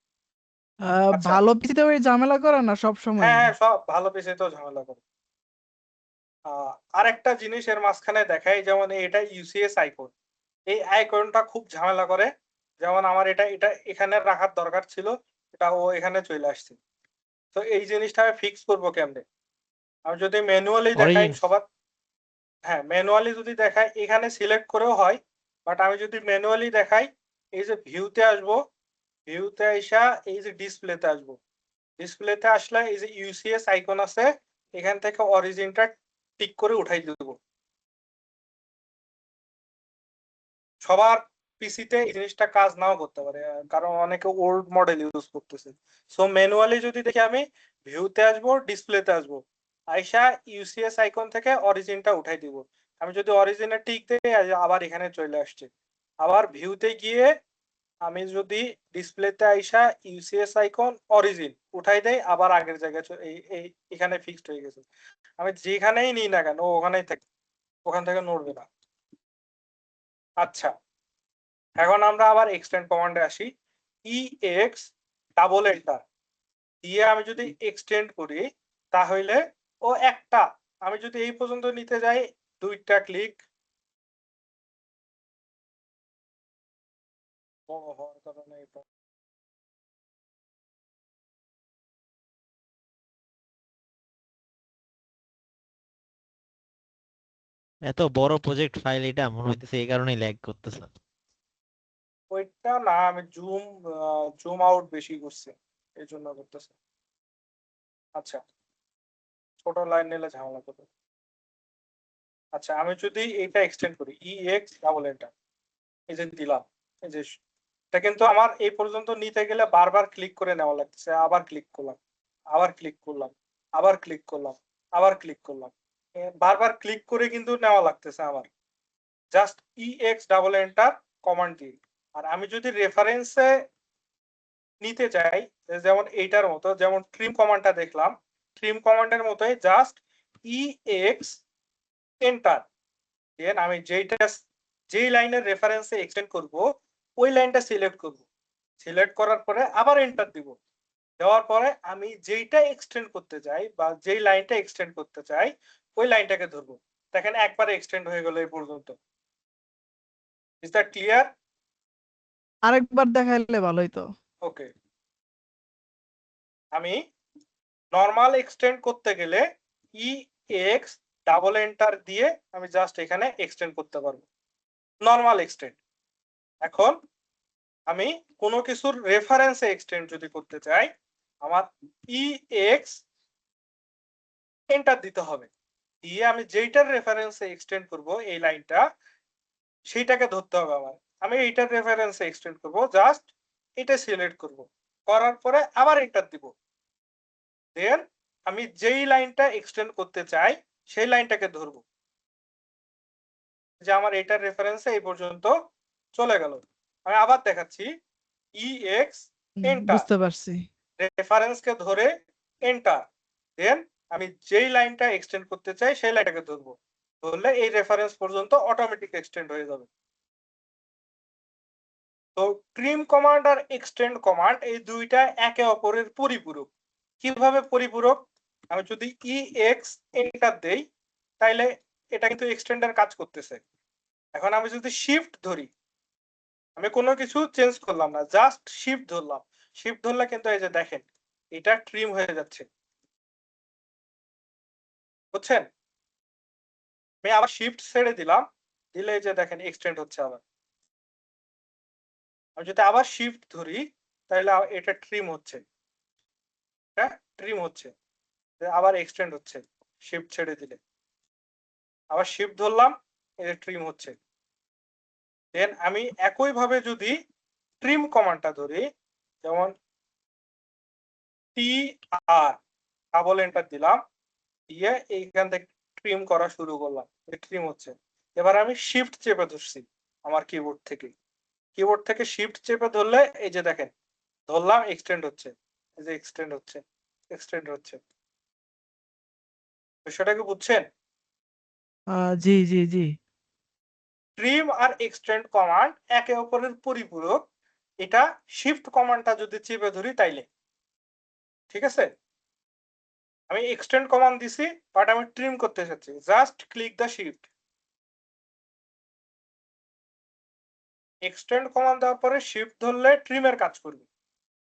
S2: আচ্ছা।
S3: ভালো পিসিতে ওই ঝামেলা করে না সব সময়।
S2: হ্যাঁ সব ভালো পিসে তো ঝামেলা করে। আরেকটা জিনিস এর মাঝখানে দেখাই, যেমন এটা ইউসিএস আইকন, এই আইকনটা খুব ঝামেলা করে। যেমন আমার এটা এটা এখানে রাখার দরকার ছিল, এটা ও এখানে চলে আসছে। তো এই জিনিসটা আমি ফিক্স করবো কেমনে? আমি যদি ম্যানুয়ালি দেখাই
S4: Origin।
S2: সবার, হ্যাঁ ম্যানুয়ালি যদি দেখাই এখানে সিলেক্ট করেও হয়, বাট আমি যদি ম্যানুয়ালি দেখাই, এই যে ভিউতে আসবো, ভিউতে আইসা এই যে ডিসপ্লেতে আসবো, ডিসপ্লেতে আসলে এই যে ইউসিএস আইকন আছে, এখান থেকে অরিজিনটা টিক করে উঠাই দেব। সবার পিসিতে এই জিনিসটা কাজ নাও করতে পারে, কারণ অনেকে ওল্ড মডেল ইউজ করতেছে। সো ম্যানুয়ালি যদি দেখি আমি ভিউতে আসবো, ডিসপ্লেতে আসবো, আইসা ইউসিএস আইকন থেকে অরিজিনটা উঠাই দিব। আমি যদি অরিজিনে টিক দেই আবার এখানে চলে আসছে। আবার ভিউতে গিয়ে আমি যদি ডিসপ্লেতে আইসা ইউসিএস আইকন অরিজিন উঠাই দেই, আবার আগের জায়গায় এখানে ফিক্সড হয়ে গেছে। আমি যেখানেই নিই না কেন ওখানেই থাকি, ওখান থেকে নড়বে না। আচ্ছা, এখন আমরা আবার এক্সটেন্ড কমান্ডে আসি। EX ডাবল এন্টার দিয়ে আমি যদি এক্সটেন্ড করি, তাহলে ও একটা, আমি যদি এই পর্যন্ত নিতে যাই 2টা ক্লিক, বড় হওয়ার কারণে এটা
S4: এত বড় প্রজেক্ট ফাইল এটা মনে হইতেছে এই কারণেই ল্যাগ করতেছে।
S2: ওইটা না, আমি জুম আউট বেশি করছি এই জন্য করতেছে। আচ্ছা, ছোট লাইন নিলে ঝামেলা করবে। আচ্ছা, আমি যদি এটা এক্সটেন্ড করি EX ডাবল এন্টার, এই যে দিলাম, এই যে এটা কিন্তু আমার এই পর্যন্ত নিতে গেলে বারবার ক্লিক করে নেওয়া লাগছে, আবার ক্লিক করলাম, আবার ক্লিক করলাম, আবার ক্লিক করলাম, আবার ক্লিক করলাম, বারবার ক্লিক করে কিন্তু নেওয়া লাগতেছে আমার। Just EX double enter command দিয়ে। আর আমি যদি রেফারেন্সে নিতে চাই, যেমন এইটার মতো, যেমন ট্রিম কমান্ডটা দেখলাম, ট্রিম কমান্ডের মতোই জাস্ট EX এন্টার দেন আমি যেই লাইনের রেফারেন্সে এক্সটেন্ড করব ওই লাইনটা সিলেক্ট করব, সিলেক্ট করার পরে আবার এন্টার দিব, দেওয়ার পরে আমি যেইটা এক্সটেন্ড করতে চাই বা যেই লাইনটা এক্সটেন্ড করতে চাই ওই লাইনটাকে ধরবো। দেখেন একবারে এক্সটেন্ড হয়ে গেল এই পর্যন্ত। Is that clear?
S3: আরেকবার দেখাইলে ভালোই তো।
S2: ওকে, আমি নরমাল এক্সটেন্ড করতে গেলে EX ডাবল এন্টার দিয়ে আমি জাস্ট এখানে এক্সটেন্ড করতে পারবো, নরমাল এক্সটেন্ড। এখন আমি কোনো কিছুর রেফারেন্সে এক্সটেন্ড যদি করতে চাই, আমার EX এন্টার দিতে হবে, দিয়ে আমি যেইটার রেফারেন্সে এক্সটেন্ড করব এই লাইনটা, সেইটাকে ধরতে হবে আমার। আমি এইটার রেফারেন্সে এক্সটেন্ড করব, জাস্ট এটা সিলেক্ট করব, করার পরে আবার এন্টার দিব, দেন আমি যেই লাইনটা এক্সটেন্ড করতে চাই সেই লাইনটাকে ধরবো, যে আমার এটার রেফারেন্সে এই পর্যন্ত চলে গেল। আমি আবার দেখাচ্ছি, EX এন্টার,
S3: বুঝতে পারছি।
S2: রেফারেন্সকে ধরে এন্টার, দেন আমি যেই লাইনটা এক্সটেন্ড করতে চাই সেই লাইনটাকে ধরবো, ধরলে এই রেফারেন্স পর্যন্ত অটোমেটিক এক্সটেন্ড হয়ে যাবে। তো ট্রিম কমান্ড আর এক্সটেন্ড কমান্ড এই দুইটা একে অপরের পরিপূরক। কিভাবে পরিপূরক? আমি যদি EX এন্টার দেই তাইলে এটা কিন্তু এক্সটেন্ডের কাজ করতেছে। এখন আমি যদি শিফট ধরি, আমি কোনো কিছু চেঞ্জ করলাম না, জাস্ট শিফট ধরলাম, শিফট ধরলে কিন্তু এই যে দেখেন এটা ট্রিম হয়ে যাচ্ছে, বুঝছেন? আমি আবার শিফট ছেড়ে দিলাম, দিলে এই যে দেখেন এক্সটেন্ড হচ্ছে আবার। আমি যদি আবার শিফট ধরি তাহলে এটা ট্রিম হচ্ছে, এটা ট্রিম হচ্ছে, আবার এক্সটেন্ড হচ্ছে, শিফট ছেড়ে দিলে আবার শিফট ধরলাম, এটা ট্রিম হচ্ছে। দেন আমি একই ভাবে যদি ট্রিম কমান্ডটা ধরি, যেমন TR ডাবল এন্টার দিলাম, দিয়ে এইখান থেকে ট্রিম করা শুরু করলাম, ট্রিম হচ্ছে। এবার আমি শিফট চেপে ধরছি আমার কিবোর্ড থেকে শিফট চেপে ধরলে এই যে দেখেন ধরলাম এক্সটেন্ড হচ্ছে, এই যে এক্সটেন্ড হচ্ছে, এক্সটেন্ড হচ্ছে। বিষয়টা কি বুঝছেন?
S3: জি জি জি।
S2: ট্রিম আর এক্সটেন্ড কমান্ড একে অপরের পরিপূরক। এটা শিফট কমান্ডটা যদি চেপে ধরি তাইলে, ঠিক আছে? আমি এক্সটেন্ড কমান্ড দিছি, বাট আমি ট্রিম করতে চাচ্ছি, just click the shift. Extend command দেওয়ার পরে শিফট ধরলে ট্রিমের কাজ করবে।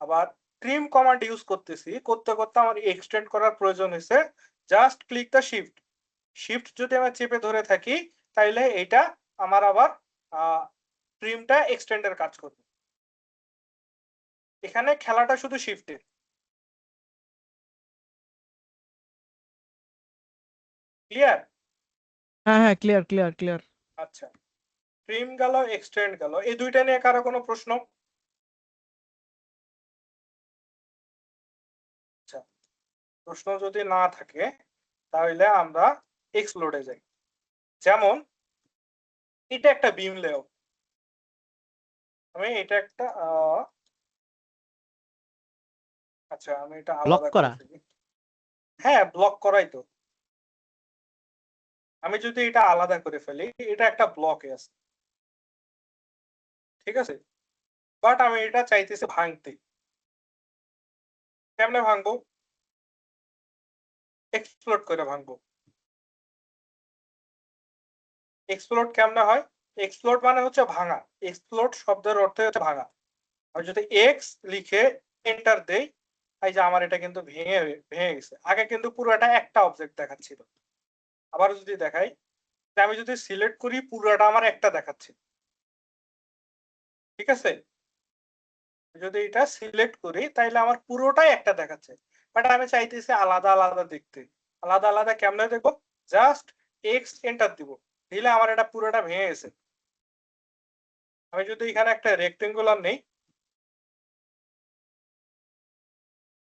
S2: আবার ট্রিম কমান্ড ইউজ করতেছি, করতে করতে আমার এক্সটেন্ড করার প্রয়োজন হয়েছে, just click the shift. Shift যদি আমি চেপে ধরে থাকি তাইলে এটা আমার আবার ট্রিমটা এক্সটেন্ডের কাজ করবে। এখানে খেলাটা শুধু শিফটের। ক্লিয়ার?
S3: হ্যাঁ হ্যাঁ, ক্লিয়ার ক্লিয়ার ক্লিয়ার।
S2: আচ্ছা, ট্রিম গেল, এক্সটেন্ড গেল, এই দুইটা নিয়ে কারো কোনো প্রশ্ন? আচ্ছা, প্রশ্ন যদি না থাকে তাহলে আমরা এক্সপ্লোডে যাই। যেমন এটা একটা বিম লেআউট, আমি এটা একটা আচ্ছা আমি এটা
S4: ব্লক
S2: আলাদা
S4: করা?
S2: করে ফেলি। হ্যাঁ, ব্লক করাই তো। আমি যদি এটা আলাদা করে ফেলি, এটা একটা ব্লকে আছে, ঠিক আছে? বাট আমি এটা চাইতেছি ভাঙতে। কেমনে ভাঙবো? এক্সপ্লোড করে ভাঙবো। এক্সপ্লোড কেমনে হয়? এক্সপ্লোড মানে হচ্ছে ভাঙা। এক্সপ্লোড শব্দের অর্থ হচ্ছে ভাঙা। আমি যদি এক্স লিখে এন্টার দেই, এই যে আমার এটা কিন্তু ভেঙে ভেঙে গেছে। আগে কিন্তু পুরোটা একটা অবজেক্ট দেখাচ্ছিল। আবার যদি দেখাই, আমি যদি সিলেক্ট করি পুরোটা আমার একটা দেখাচ্ছে, ঠিক আছে? যদি এটা সিলেক্ট করি তাহলে আমার পুরোটাই একটা দেখাচ্ছে, বাট আমি চাইতেছি আলাদা আলাদা দেখতে। আলাদা আলাদা কেমনে দেখবো? জাস্ট এক্স এন্টার দিব, দিলে আমার এটা পুরোটা ভেঙে গেছে। আমি যদি এখানে একটা রেক্টেঙ্গুলার নেই,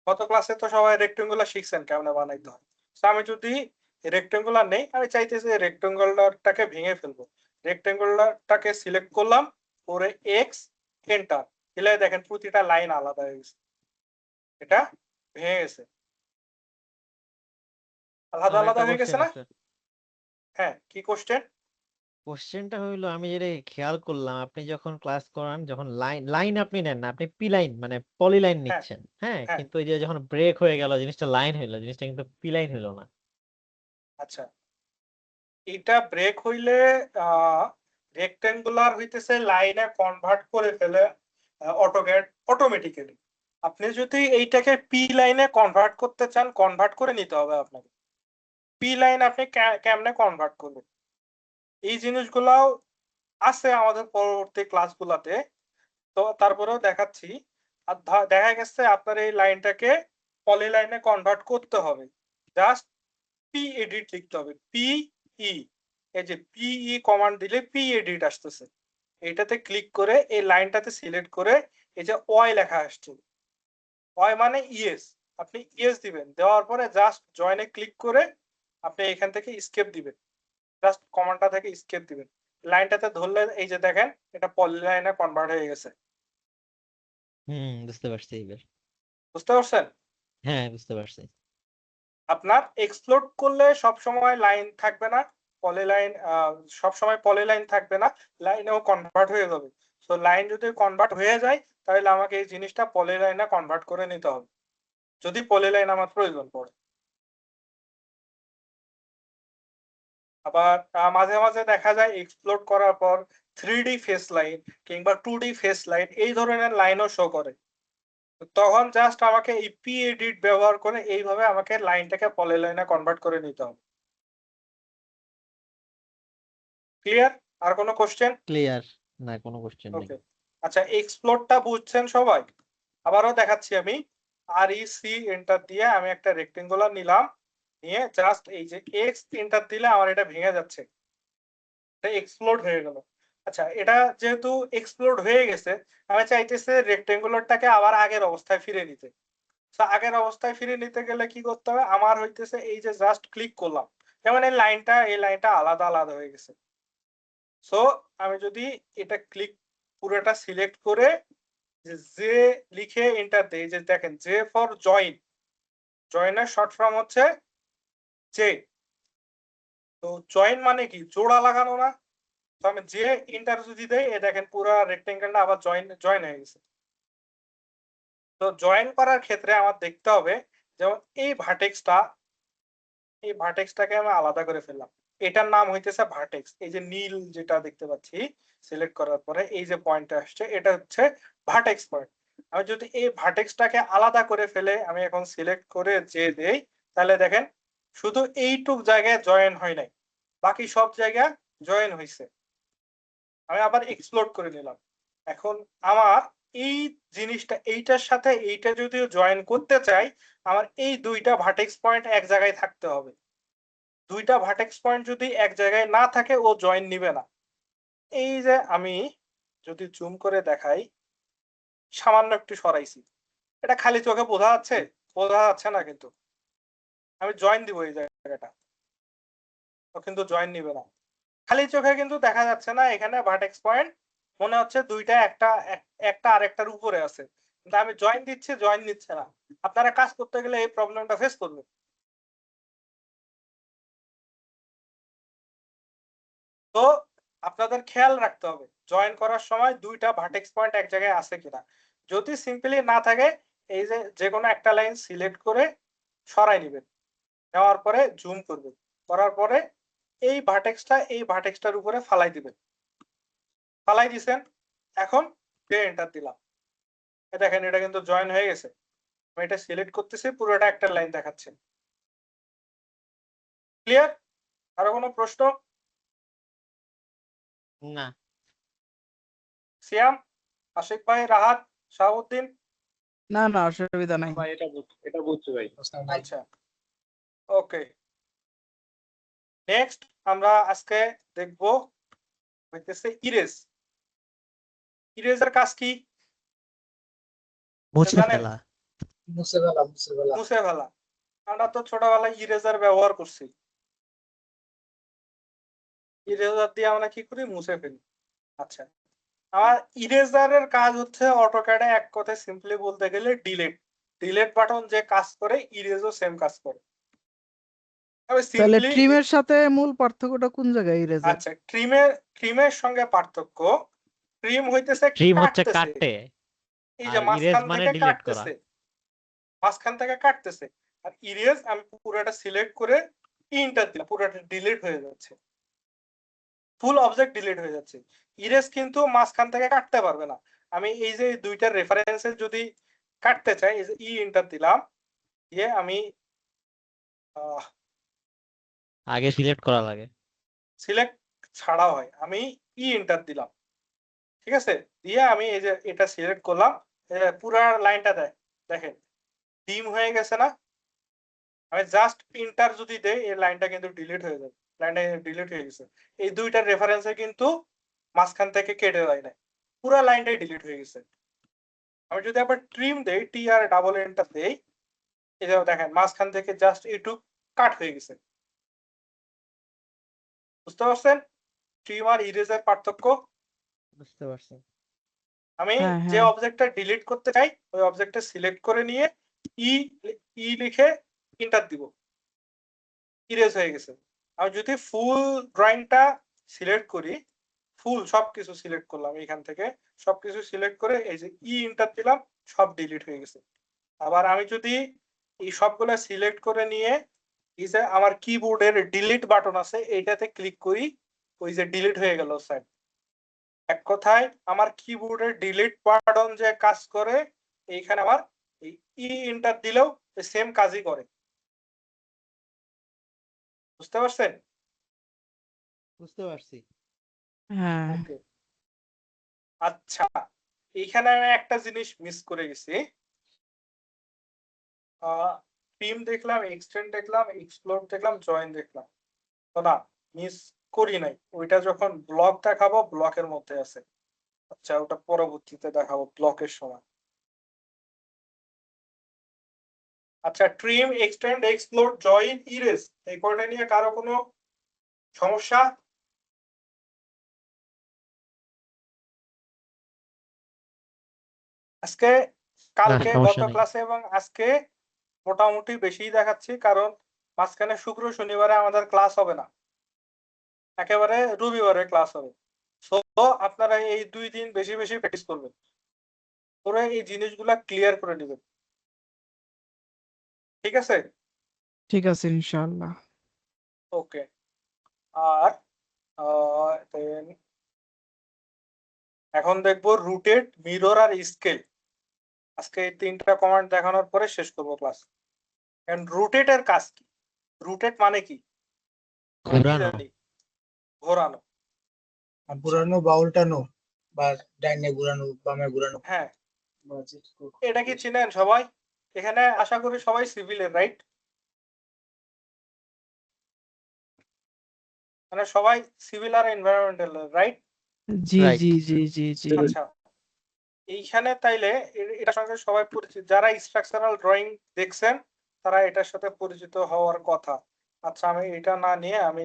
S2: গত ক্লাসে তো সবাই রেক্টেঙ্গুলার শিখছেন কেমনে বানাইতে হয়। আমি যদি রেক্টেঙ্গুলার নেই, আমি চাইতেছি রেক্টেঙ্গুলারটাকে ভেঙে ফেলবো। রেক্টেঙ্গুলারটাকে সিলেক্ট করলাম, পরে এক্স এন্টার দিলে দেখেন প্রতিটা লাইন আলাদা হয়ে গেছে, এটা ভেঙে গেছে, আলাদা
S4: আমার
S2: আলাদা
S4: একটা
S2: হয়ে গেছে
S4: কোশ্চেন
S2: না?
S4: আছে।
S2: হ্যাঁ, কি কোশ্চেন?
S4: কোশ্চেনটা হইলো, আমি যেটা খেয়াল করলাম, আপনি যখন ক্লাস করান, যখন লাইন লাইন আপনি নেন না, আপনি পি লাইন মানে পলি লাইন
S2: হ্যাঁ
S4: নিচ্ছেন, হ্যাঁ,
S2: হ্যাঁ।
S4: কিন্তু ওই যে যখন ব্রেক হয়ে গেল জিনিসটা লাইন হইলো, জিনিসটা কিন্তু পি লাইন হইলো না।
S2: আচ্ছা, এটা ব্রেক হইলে রেক্টেঙ্গুলার হইতেছে লাইনে কনভার্ট করে ফেলে অটোক্যাড অটোমেটিক্যালি। আপনি যদি এইটাকে পি লাইনে কনভার্ট করতে চান, কনভার্ট করে নিতে হবে আপনাকে। পি লাইন আপনি কেমনে কনভার্ট করবেন, এই জিনিসগুলাও আছে আমাদের পরবর্তী ক্লাসগুলোতে, তো তারপরেও দেখাচ্ছি। আর দেখা গেছে আপনার এই লাইনটাকে পলি লাইনে কনভার্ট করতে হবে, জাস্ট পি এডিট লিখতে হবে, পি ই, এই যে পি ই কমান্ড দিলে পি এডিট আসতেছে, এইটাতে ক্লিক করে এই লাইনটাতে সিলেক্ট করে এই যে ওয়াই লেখা আসছে, ওয়াই মানে ইয়েস, আপনি ইয়েস দিবেন, দেওয়ার পরে জাস্ট জয়েনে ক্লিক করে আপনি এখান থেকে স্কেপ দিবেন, জাস্ট কমান্ডটা থেকে স্কেপ দিবেন, লাইনটাতে ধরলে এই যে দেখেন এটা পলি লাইনে কনভার্ট হয়ে গেছে।
S4: বুঝতে পারছি এবার।
S2: বুঝতে পারছেন?
S4: হ্যাঁ, বুঝতে পারছি।
S2: আপনার এক্সপ্লোড করলে সব সময় লাইন থাকবে না, পলি লাইন সব সময় পলি লাইন থাকবে না, লাইনেও কনভার্ট হয়ে যাবে। তো লাইন যদি কনভার্ট হয়ে যায় তাহলে আমাকে এই জিনিসটা পলি লাইনে কনভার্ট করে নিতে হবে, যদি পলি লাইন আমার প্রয়োজন পড়ে। আবার মাঝে মাঝে দেখা যায় এক্সপ্লোড করার পর 3D ফেস লাইন কিংবা 2D ফেস লাইন এই ধরনের লাইনও শো করে, তখন জাস্ট আমাকে এই পি এডিট ব্যবহার করে এইভাবে আমাকে লাইনটাকে পলি লাইনে কনভার্ট করে নিতে হবে। ক্লিয়ার? আর কোনো কোশ্চেন?
S4: ক্লিয়ার, না কোনো কোশ্চেন নেই।
S2: ওকে, আচ্ছা এক্সপ্লোরটা বুঝছেন সবাই? আবারও দেখাচ্ছি আমি, আর ই সি এন্টার দিয়ে আমি একটা রেক্টেঙ্গুলার নিলাম, নিয়ে জাস্ট এই যে এক্স এন্টার দিলে আমার এটা ভেঙে যাচ্ছে, এটা এক্সপ্লোড হয়ে গেল। আচ্ছা, এটা যেহেতু এক্সপ্লোড হয়ে গেছে, আমি চাইতেছি রেক্টেঙ্গুলারটাকে আবার আগের অবস্থায় ফিরে নিতে। আগের অবস্থায় ফিরে নিতে গেলে কি করতে হবে? আমার হইতেছে এই যে জাস্ট ক্লিক করলাম, যেমন এই লাইনটা আলাদা আলাদা হয়ে গেছে। সো আমি যদি এটা ক্লিক পুরোটা সিলেক্ট করে যে লিখে এন্টার দেই, যে দেখেন জে ফর জয়েন, জয়েনের শর্ট ফর্ম হচ্ছে জে, তো জয়েন মানে কি, জোড়া লাগানো না? তো আমি যে ইন্টার যদি দেই, এ দেখেন পুরো রেক্টেঙ্গেলটা আবার জয়েন হয়ে গেছে। তো জয়েন করার ক্ষেত্রে আমার দেখতে হবে, যেমন এই ভার্টেক্সটাকে আমি আলাদা করে ফেললাম। এটার নাম হইতেছে ভার্টেক্স। এই যে নীল যেটা দেখতে পাচ্ছি সিলেক্ট করার পরে এই যে পয়েন্টটা আসছে, এটা হচ্ছে ভার্টেক্স পয়েন্ট। আমি যদি এই ভার্টেক্সটাকে আলাদা করে ফেলে আমি এখন সিলেক্ট করে যে দেই, তাহলে দেখেন শুধু এইটুক জায়গায় জয়েন হয় নাই, বাকি সব জায়গায় জয়েন হয়েছে। আমি আবার এক্সপ্লোর করে নিলাম। এখন আমার এই জিনিসটা এইটার সাথে এইটা যদিও জয়েন করতে চাই, আমার এই দুইটা ভার্টেক্স পয়েন্ট এক জায়গায় থাকতে হবে। দুইটা ভার্টেক্স পয়েন্ট যদি এক জায়গায় না থাকে ও জয়েন নিবে না। এই যে আমি যদি জুম করে দেখাই, সামান্য একটু সরাইছি, এটা খালি চোখে বোঝা যাচ্ছে? বোঝা যাচ্ছে না, কিন্তু আমি জয়েন দিব এই জায়গাটা, ও কিন্তু জয়েন নিবে না। খালি চোখে কিন্তু দেখা যাচ্ছে না এখানে ভার্টেক্স পয়েন্ট, মনে হচ্ছে দুইটা একটা আরেকটার উপরে আছে, কিন্তু আমি জয়েন দিচ্ছি, জয়েন নিচ্ছে না। আপনারা কাজ করতে গেলে এই প্রবলেমটা ফেস করবেন। তো আপনাদের খেয়াল রাখতে হবে জয়েন করার সময় দুইটা ভার্টেক্স পয়েন্ট এক জায়গায় আছে কিনা। যদি সিম্পলি না থাকে, এই যে কোনো একটা লাইন সিলেক্ট করে সরাই নেবেন, নেওয়ার পরে জুম করবেন, করার পরে এই ভার্টেক্সটার উপরে ফালাই দিবেন। ফালাই দিছেন, এখন এন্টার দিলাম, দেখেন এটা কিন্তু জয়েন হয়ে গেছে। আমি এটা সিলেক্ট করতেছি, পুরোটা একটা লাইন দেখাচ্ছে। ক্লিয়ার? আরো কোনো প্রশ্ন?
S4: না।
S2: সিয়াম, আশিক ভাই, রাহাত, শাহাবুদ্দিন?
S3: না না, অসুবিধা নাই।
S1: ভাই এটা বুঝছি ভাই।
S2: আচ্ছা, ওকে। নেক্সট আমরা আজকে দেখব হইতেছে ইরেজ। ইরেজের কাজ কি
S4: মুছে
S2: জানেন?
S4: ফেলা।
S2: মুছে ফেলা। আমরা তো ছোটবেলায় ইরেজার ব্যবহার করছি, ইরেজার দিয়ে আমরা কি করি, মুছে ফেলি। আচ্ছা, আমার ইরেজারের কাজ হচ্ছে অটোক্যাডে এক কথায় সিম্পলি বলতে গেলে ডিলেট বাটন যে কাজ করে, ইরেজও সেম কাজ করে। তবে
S3: তাহলে
S2: সিম্পলি,
S3: ট্রিমের সাথে মূল পার্থক্যটা কোন জায়গায় ইরেজের?
S2: আচ্ছা, ট্রিমের সঙ্গে পার্থক্য, ট্রিম হইতেছে
S4: ট্রিম হচ্ছে
S2: কাটতেছে,
S4: কাটে,
S2: এই
S4: আর
S2: যে
S4: ইরেজ
S2: মাঝখান
S4: মানে
S2: থেকে
S4: ডিলিট করা।
S2: কাটতেছে, মাঝখান থেকে কাটতেছে। আর ইরেজ আমি পুরোটা সিলেক্ট করে ইন্টার দিলাম, পুরোটা ডিলিট হয়ে যাচ্ছে, ফুল অবজেক্ট ডিলিট হয়ে যাচ্ছে। ইরেজ কিন্তু মাঝখান থেকে কাটতে পারবে না। আমি এই যে দুইটার রেফারেন্সে যদি কাটতে চাই, এই যে ইন্টার দিলাম, দিয়ে আমি
S4: আগে সিলেক্ট করা লাগে।
S2: সিলেক্ট ছাড়া হয়, আমি এন্টার দিলাম, ঠিক আছে, দিয়ে আমি এই যে এটা সিলেক্ট করলাম, পুরো লাইনটা দেখেন ডিম হয়ে গেছে না? আমি জাস্ট ইন্টার যদি দেই, এই লাইনটা কিন্তু ডিলিট হয়ে যাবে, লাইনটা ডিলিট হয়ে গেছে। এই দুইটার রেফারেন্সে কিন্তু মাঝখান থেকে কেটে যায় না, পুরো লাইনটাই ডিলিট হয়ে গেছে। আমি যদি আবার ট্রিম দেই, টি আর ডাবল এন্টার দেই, এই যে দেখেন মাঝখান থেকে জাস্ট একটু কাট হয়ে গেছে। বুঝতে পারছেন ট্রিম আর ইরেজের পার্থক্য?
S4: বুঝতে পারছি।
S2: আমি
S3: হ্যাঁ
S2: যে
S3: হ্যাঁ।
S2: অবজেক্টটা ডিলিট করতে চাই, ওই অবজেক্টটা সিলেক্ট করে নিয়ে ই লিখে ইন্টার দিব, ইরেজ হয়ে গেছে। আমি যদি ফুল ড্রয়িংটা সিলেক্ট করি, ফুল সবকিছু সিলেক্ট করলাম, এখান থেকে সবকিছু সিলেক্ট করে এই যে ইন্টার দিলাম, সব ডিলিট হয়ে গেছে। আবার আমি যদি এই সবগুলো সিলেক্ট করে নিয়ে এই যে আমার কিবোর্ডের ডিলিট বাটন আছে, এইটাতে ক্লিক করি, ওই যে ডিলিট হয়ে গেল স্যার। এক কথায় আমার কিবোর্ডের ডিলিট বাটন যে কাজ করে, এইখানে আমার এন্টার দিলেও সেম কাজই করে। বুঝতে পারছেন?
S4: বুঝতে পারছি।
S3: হ্যাঁ।
S2: ওকে, আচ্ছা, এইখানে আমি একটা জিনিস মিস করে গেছি। ট্রিম দেখলাম, এক্সটেন্ড দেখলাম, এক্সপ্লোর দেখলাম, জয়েন দেখলাম, তো না, মিস করি নাই। ওইটা যখন ব্লক দেখাবো, ব্লকের মধ্যে আছে। আচ্ছা, ওটা পরবর্তীতে দেখাবো ব্লকের সময়। আচ্ছা, trim, extend, explore, join, erase, এই কয়টা নিয়ে কারো কোনো সমস্যা? আজকে, কালকে,
S4: সমস্যা
S2: গত
S4: নেই।
S2: ক্লাসে এবং আজকে মোটামুটি বেশি দেখাচ্ছি, কারণ মাঝখানে শুক্র শনিবারে আমাদের ক্লাস হবে না। একেবারে রবিবারে ক্লাস হবে। সো আপনারা এই 2 দিন বেশি বেশি প্র্যাকটিস করবেন, করে এই জিনিসগুলা ক্লিয়ার করে নেবেন। ঠিক আছে?
S3: ঠিক আছে ইনশাআল্লাহ।
S2: ওকে। আর then এখন দেখবো রুটেড, মিরর আর স্কেল। আজকে এই 3টা কমান্ড দেখানোর পরে শেষ করব ক্লাস। এন্ড রুটেড এর কাজ কি? রুটেড মানে কি? আমরা কি
S4: ঘোরানো।
S2: জানি? ঘোরানো।
S6: আর ঘুরানো বা উল্টানো, বা ডাইনে ঘুরানো বামে ঘুরানো।
S2: হ্যাঁ, এটা কি চিনেন সবাই? এখানে আশা করি সবাই সিভিলের, রাইট? মানে সবাই সিভিল আর এনভায়রনমেন্টাল, রাইট?
S3: জি
S4: Right.
S3: জি জি জি জি
S2: আচ্ছা, এইখানে তাইলে এটার সঙ্গে সবাই পরিচিত, যারা স্ট্রাকচারাল ড্রয়িং দেখছেন তারা এটার সাথে পরিচিত হওয়ার কথা। আচ্ছা, আমি এটা না নিয়ে আমি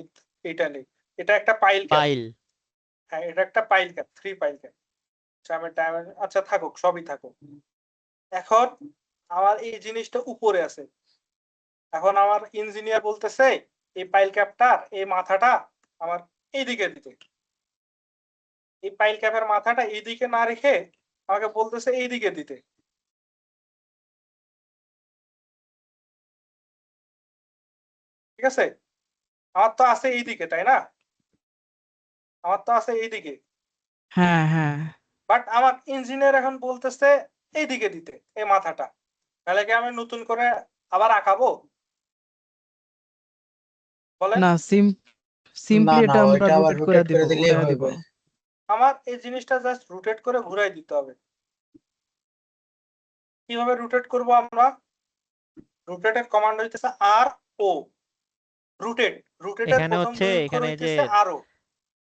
S2: এটা নিই। এটা একটা পাইল ক্যাপ।
S4: পাইল।
S2: হ্যাঁ, এটা একটা পাইল ক্যাপ, 3 পাইল ক্যাপ। আচ্ছা, আমি ডায়মেনশন, আচ্ছা থাকুক, সবই থাকুক। এখন আমার এই জিনিসটা উপরে আছে। এখন আমার ইঞ্জিনিয়ার বলতেছে এই পাইল ক্যাপটার এই মাথাটা আমার এইদিকে দিতে। এই পাইল ক্যাপের মাথাটা এইদিকে না রেখে আমাকে বলতেছে এইদিকে দিতে। ঠিক আছে? আমার তো আছে এইদিকে, তাই না? আমার তো আছে এইদিকে,
S3: হ্যাঁ হ্যাঁ
S2: বাট আমার ইঞ্জিনিয়ার এখন বলতেছে এইদিকে দিতে এই মাথাটা। তাহলে কি আমি নতুন করে আবার আঁকাবো? বলেন।
S3: না সিম্পলি
S6: না,
S3: এটা
S6: না,
S3: আমরা
S6: ওইটা আবার
S3: রোটেট করে
S6: রোটেট
S3: দিব,
S6: করে দিলেই
S3: উল্টায় দিব।
S6: হবে।
S2: আমার এই জিনিসটা জাস্ট রোটেট করে ঘুরাই দিতে হবে। কিভাবে রোটেট করব আমরা? রোটেটের কমান্ড হইতেছে আর ও। রুটেট, রুটেটের
S4: এখানে
S2: প্রথম
S4: হচ্ছে
S2: দুই অক্ষর
S4: এখানে যে
S2: হইতেছে আর ও।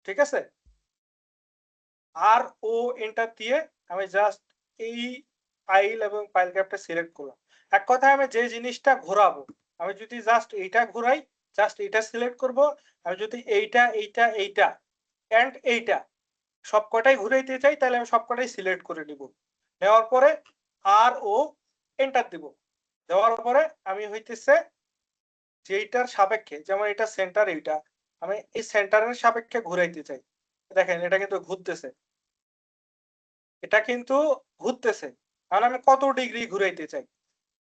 S2: ঠিক আছে? আর ও এন্টার দিয়ে আমি জাস্ট এই ফাইল এবং ফাইল ক্যাপটা সিলেক্ট করলাম। এক কথায় আমি যে জিনিসটা ঘোরাবো, আমি যদি জাস্ট এইটা ঘোরাই, জাস্ট এইটা সিলেক্ট করব। আমি যদি এইটা এইটা এইটা এন্ড এইটা সবকটাই ঘুরাইতে চাই, তাহলে আমি সবকটাই সিলেক্ট করে নিব। নেওয়ার পরে আর ও এন্টার দিব। দেওয়ার পরে আমি হইতেছে যেটার সাপেক্ষে, যেমন এটা সেন্টার, এইটা আমি এই সেন্টারের সাপেক্ষে ঘুরাইতে চাই। দেখেন এটা কিন্তু ঘুরতেছে, এটা কিন্তু ঘুরতেছে। তাহলে আমি কত ডিগ্রি ঘুরাইতে চাই?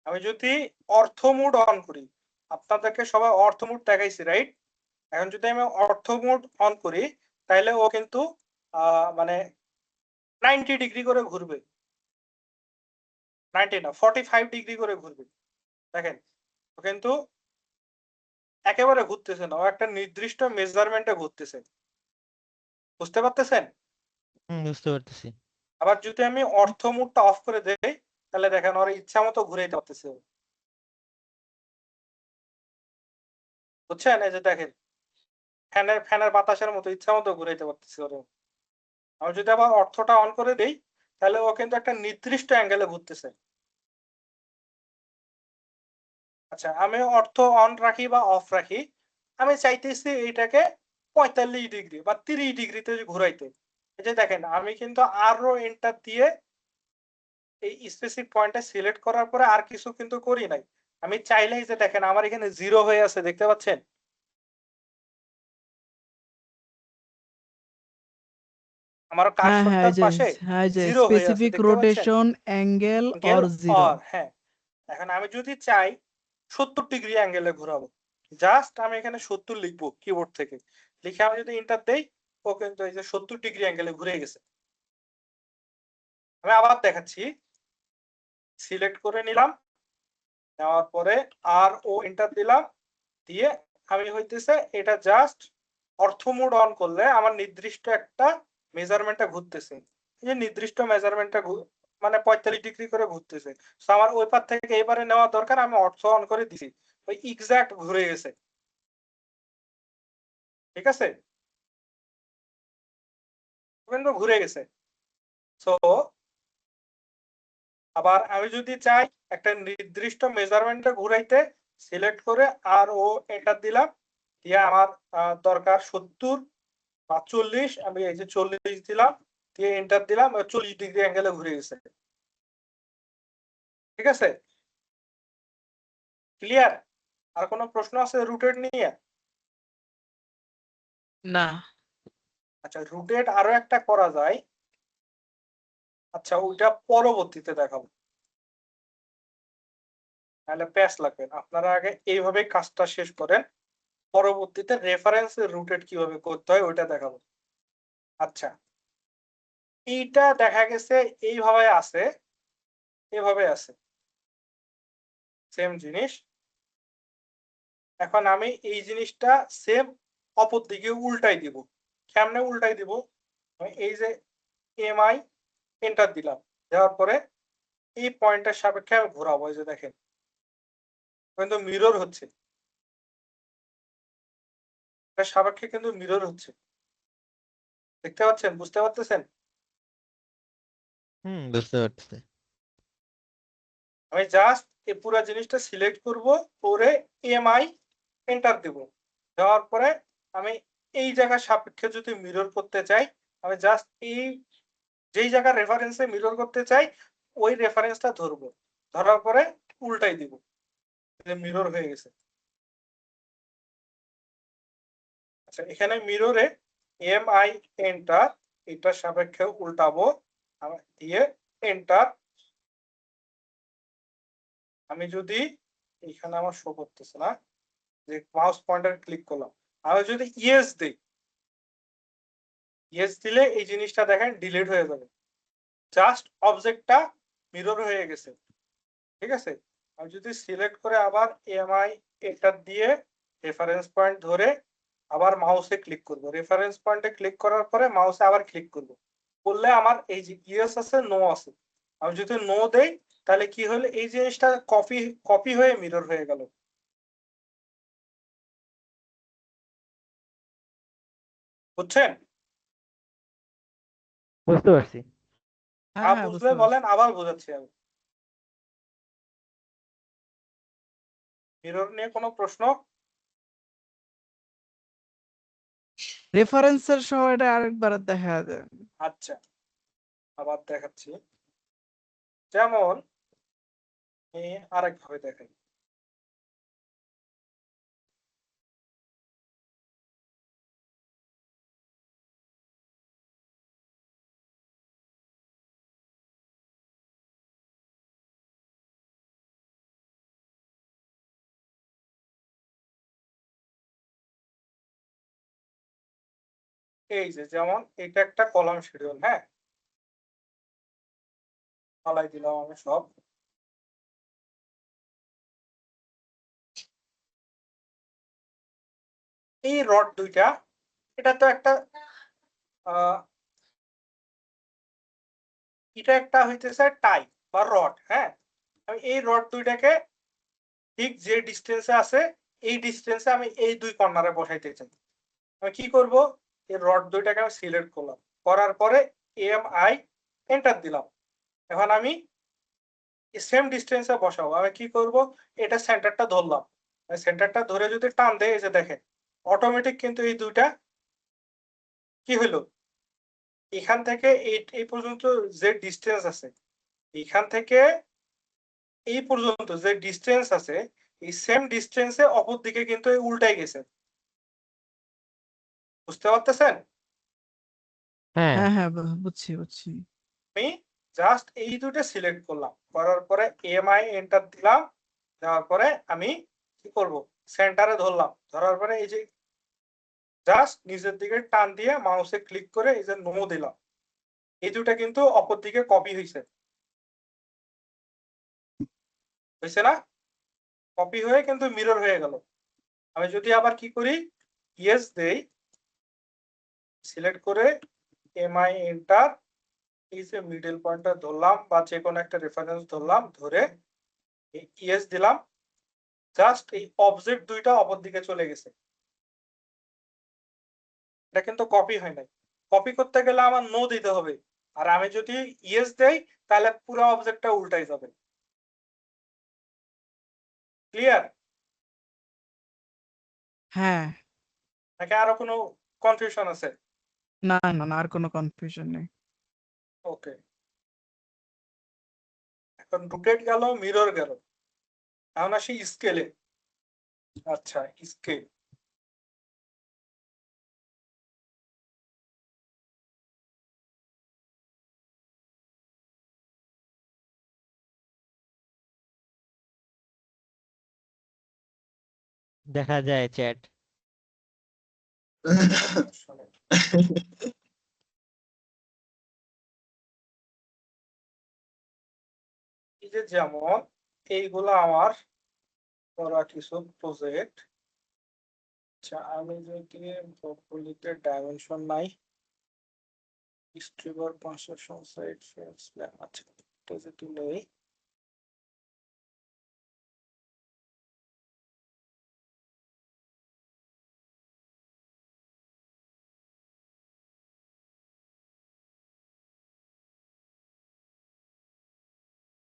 S2: আমি যদি অর্থ মোড অন করি, আপনাদেরকে সবাই অর্থ মোড দেখাইছি, রাইট? এখন যদি আমি অর্থ মোড অন করি, তাহলে ও কিন্তু মানে 90 ডিগ্রি করে ঘুরবে। 90 না, 45 ডিগ্রি করে ঘুরবে। দেখেন, ও কিন্তু একেবারে ঘুরতেছে না, ও একটা নির্দিষ্ট মেজারমেন্টে ঘুরতেছে। বুঝতে পারতেছেন?
S4: বুঝতে পারতেছি।
S2: আবার যদি আমি অর্থ মোডটা অফ করে দেই, তাহলে দেখেন ওর ইচ্ছা মতো ঘুরাইতে পারতেছে। বুঝছেন? এই যে দেখেন, ফ্যানের বাতাসের মতো ইচ্ছা মতো ঘুরাইতে পারতেছে ওরে। আমি যদি আবার অর্থটা অন করে দেই, তাহলে ও কিন্তু একটা নির্দিষ্ট অ্যাঙ্গেলে ঘুরতেছে। আচ্ছা, আমি অর্থ অন রাখি বা অফ রাখি, আমি চাইতেছি এইটাকে 45 ডিগ্রি বা 30 ডিগ্রিতে ঘুরাইতে। এই যে দেখেন, আমি কিন্তু আরো এন্টার দিয়ে এই স্পেসিফিক পয়েন্টটা সিলেক্ট করার পরে আর কিছু কিন্তু করি নাই। আমি চাইলেই যে দেখেন আমার এখানে 0 হয়ে আছে, দেখতে পাচ্ছেন? আমার
S3: হ্যাঁ হ্যাঁ
S2: কার্সরটার পাশে
S3: হ্যাঁ যে
S2: 0 হয়ে আছে,
S3: স্পেসিফিক
S2: দেখতে পাচ্ছেন?
S3: রোটেশন অ্যাঙ্গেল
S2: গেল
S3: অর জিরো।
S2: অর, হ্যাঁ। এখন আমি যদি চাই 70 ডিগ্রি অ্যাঙ্গেলে ঘোরাবো, জাস্ট আমি এখানে 70 লিখবো কিবোর্ড থেকে, লিখে আমি যদি এন্টার দেই, ও কিন্তু এই যে 70 ডিগ্রি অ্যাঙ্গেলে ঘুরে গেছে। আমি আবার দেখাচ্ছি, সিলেক্ট করে নিলাম, নেওয়ার পরে আর ও এন্টার দিলাম, দিয়ে আমি হইতেছে এটা জাস্ট অর্থ মোড অন করলে আমার নির্দিষ্ট একটা মেজারমেন্টটা ঘুরতেছে। এই যে নির্দিষ্ট মেজারমেন্টটা মানে 45 ডিগ্রি করে ঘুরতেছে। তো আমার ওই পার থেকে এবারে নেওয়া দরকার, আমি অর্থ অন করে দিছি, ওই এক্সাক্ট ঘুরে গেছে। ঠিক আছে? কিন্তু ঘুরে গেছে। সো আবার আমি যদি চাই একটা নির্দিষ্ট মেজারমেন্টে ঘুরাইতে, সিলেক্ট করে আর ও এন্টার দিলাম, দিয়ে আমার দরকার 70 বা 40, আমি এই যে 40 দিলাম, দিয়ে এন্টার দিলাম, 40 ডিগ্রি অ্যাঙ্গেলে ঘুরে গেছে। ঠিক আছে? ক্লিয়ার? আর কোনো প্রশ্ন আছে রুটেড নিয়ে?
S3: না।
S2: আচ্ছা, রুটেট আরো একটা করা যায়। আচ্ছা, ওইটা পরবর্তীতে দেখাবো, তাহলে প্যাচ লাগবে না। আপনারা আগে এইভাবে কাজটা শেষ করেন, পরবর্তীতে রেফারেন্স রুটেট কিভাবে করতে হয় ওইটা দেখাবো। আচ্ছা, এইটা দেখা গেছে এইভাবে আছে, এভাবে আছে, সেম জিনিস। এখন আমি এই জিনিসটা সেম অপর দিকে উল্টাই দিব। কেমনে উল্টাই দিব? এই যে এমআই এন্টার দিলাম, দেওয়ার পরে এই পয়েন্টের সাপেক্ষে আমি ঘোরাবো। এই যে দেখেন, কিন্তু মিরর হচ্ছে, এর সাপেক্ষে কিন্তু মিরর হচ্ছে। দেখতে পাচ্ছেন? বুঝতে পারতেছেন?
S4: বুঝতে পারতেছি।
S2: আমি জাস্ট এই পুরো জিনিসটা সিলেক্ট করব, করে এমআই এন্টার দেব, দেওয়ার পরে আমি এই জায়গার সাপেক্ষে যদি মিরর করতে চাই, আমি জাস্ট এই যেই জায়গার রেফারেন্সে মিরর করতে চাই ওই রেফারেন্সটা ধরবো, ধরার পরে উল্টাই দিব, মিরর হয়ে গেছে। আচ্ছা, এখানে মিররে এমআই এন্টার, এটার সাপেক্ষে উল্টাবো, দিয়ে এন্টার। আমি যদি এখানে আমার শো করতেছে না, যে মাউস পয়েন্টার ক্লিক করলাম, আমি যদি ইয়েস দিই, ইয়েস দিলে এই জিনিসটা দেখেন ডিলিট হয়ে যাবে, জাস্ট অবজেক্টটা মিরর হয়ে গেছে। ঠিক আছে, আমি যদি সিলেক্ট করে আবার এমআই এন্টার দিয়ে রেফারেন্স পয়েন্ট ধরে আবার মাউসে ক্লিক করব, রেফারেন্স পয়েন্টে ক্লিক করার পরে মাউসে আবার ক্লিক করব, করলে আমার এই যে ইয়েস আছে নো আছে, আমি যদি নো দেই তাহলে কি হলো, এই জিনিসটা কপি কপি হয়ে মিরর হয়ে গেল। বুঝছেন?
S4: বুঝতে পারছি।
S3: হ্যাঁ, হ্যাঁ,
S2: বুঝলে
S3: বুঝতে
S2: বলেন,
S3: পারছি।
S2: আবার বোঝাচ্ছি আমি। মিরর নিয়ে কোনো প্রশ্ন?
S3: রেফারেন্সের সহ এটা আরেকবার দেখা যায়।
S2: আচ্ছা, আবার দেখাচ্ছি। যেমন আরেক ভাবে দেখাই। এই যে যেমন এটা একটা কলাম শিডিউল, হ্যাঁ, ফালাই দিলাম আমি সব। এই রড দুইটা, এটা তো একটা এটা একটা হইতেছে টাই বা রড, হ্যাঁ। আমি এই রড দুইটাকে ঠিক যে ডিস্টেন্সে আছে এই ডিস্টেন্সে আমি এই দুই কর্নারে বসাইতে চাই। আমি কি করব, এই রড দুইটাকে আমি সিলেক্ট করলাম, করার পরে এমআই এন্টার দিলাম। এখন আমি সেম ডিস্টেন্সে বসাবো। আমি কি করব, এটা সেন্টারটা ধরলাম, সেন্টারটা ধরে যদি টান দেয়, এই যে দেখেন অটোমেটিক কিন্তু এই দুইটা কি হলো, এখান থেকে এই পর্যন্ত যে ডিস্টেন্স আছে, এখান থেকে এই পর্যন্ত যে ডিস্টেন্স আছে, এই সেম ডিস্টেন্সে অপর দিকে কিন্তু উল্টাই গেছে। বুঝতে পারতেছেন?
S4: হ্যাঁ,
S3: হ্যাঁ, হ্যাঁ, বুঝছি, বুঝছি।
S2: আমি জাস্ট এই দুটো সিলেক্ট করলাম, করার পরে এমআই এন্টার দিলাম, দেওয়ার পরে আমি কি করব, সেন্টারে ধরলাম, ধরার পরে এই যে জাস্ট নিচের দিকে টান দিয়ে মাউসে ক্লিক করে এই যে নো দিলাম, এই দুটা কিন্তু অপর দিকে কপি হয়েছে, হয়েছে না? কপি হয়ে কিন্তু মিরর হয়ে গেল। আমি যদি আবার কি করি, ইয়েস দেই, সিলেক্ট করে এমআই এন্টার, এই যে মিডল পয়েন্টটা ধরলাম বা যে কোনো একটা রেফারেন্স ধরলাম, ধরে ইয়েস দিলাম, জাস্ট এই অবজেক্ট দুইটা অপর দিকে চলে গেছে। এটা কিন্তু কপি হয় নাই। কপি করতে গেলে আমার নো দিতে হবে, আর আমি যদি ইয়েস দেই তাহলে পুরো অবজেক্টটা উল্টাই যাবে। ক্লিয়ার?
S3: হ্যাঁ।
S2: নাকি আরো কোনো কনফিউশন আছে?
S3: না, না, না, আর কোনো কনফিউশন নেই।
S2: ওকে, এখন রুটেট গেল, মিরর গেল, এখন আসি স্কেলে। আচ্ছা, স্কেল।
S4: দেখা যায় চ্যাট।
S2: এই যে যেমন এইগুলো আমার করা কিছু প্রজেক্ট। আচ্ছা, আমি যদি ব্রোকলিতে ডাইমেনশন নাই, স্ট্রিবার 500 সাইড ফ্রেন্ডস প্ল্যান, আচ্ছা এটা যদি নেই,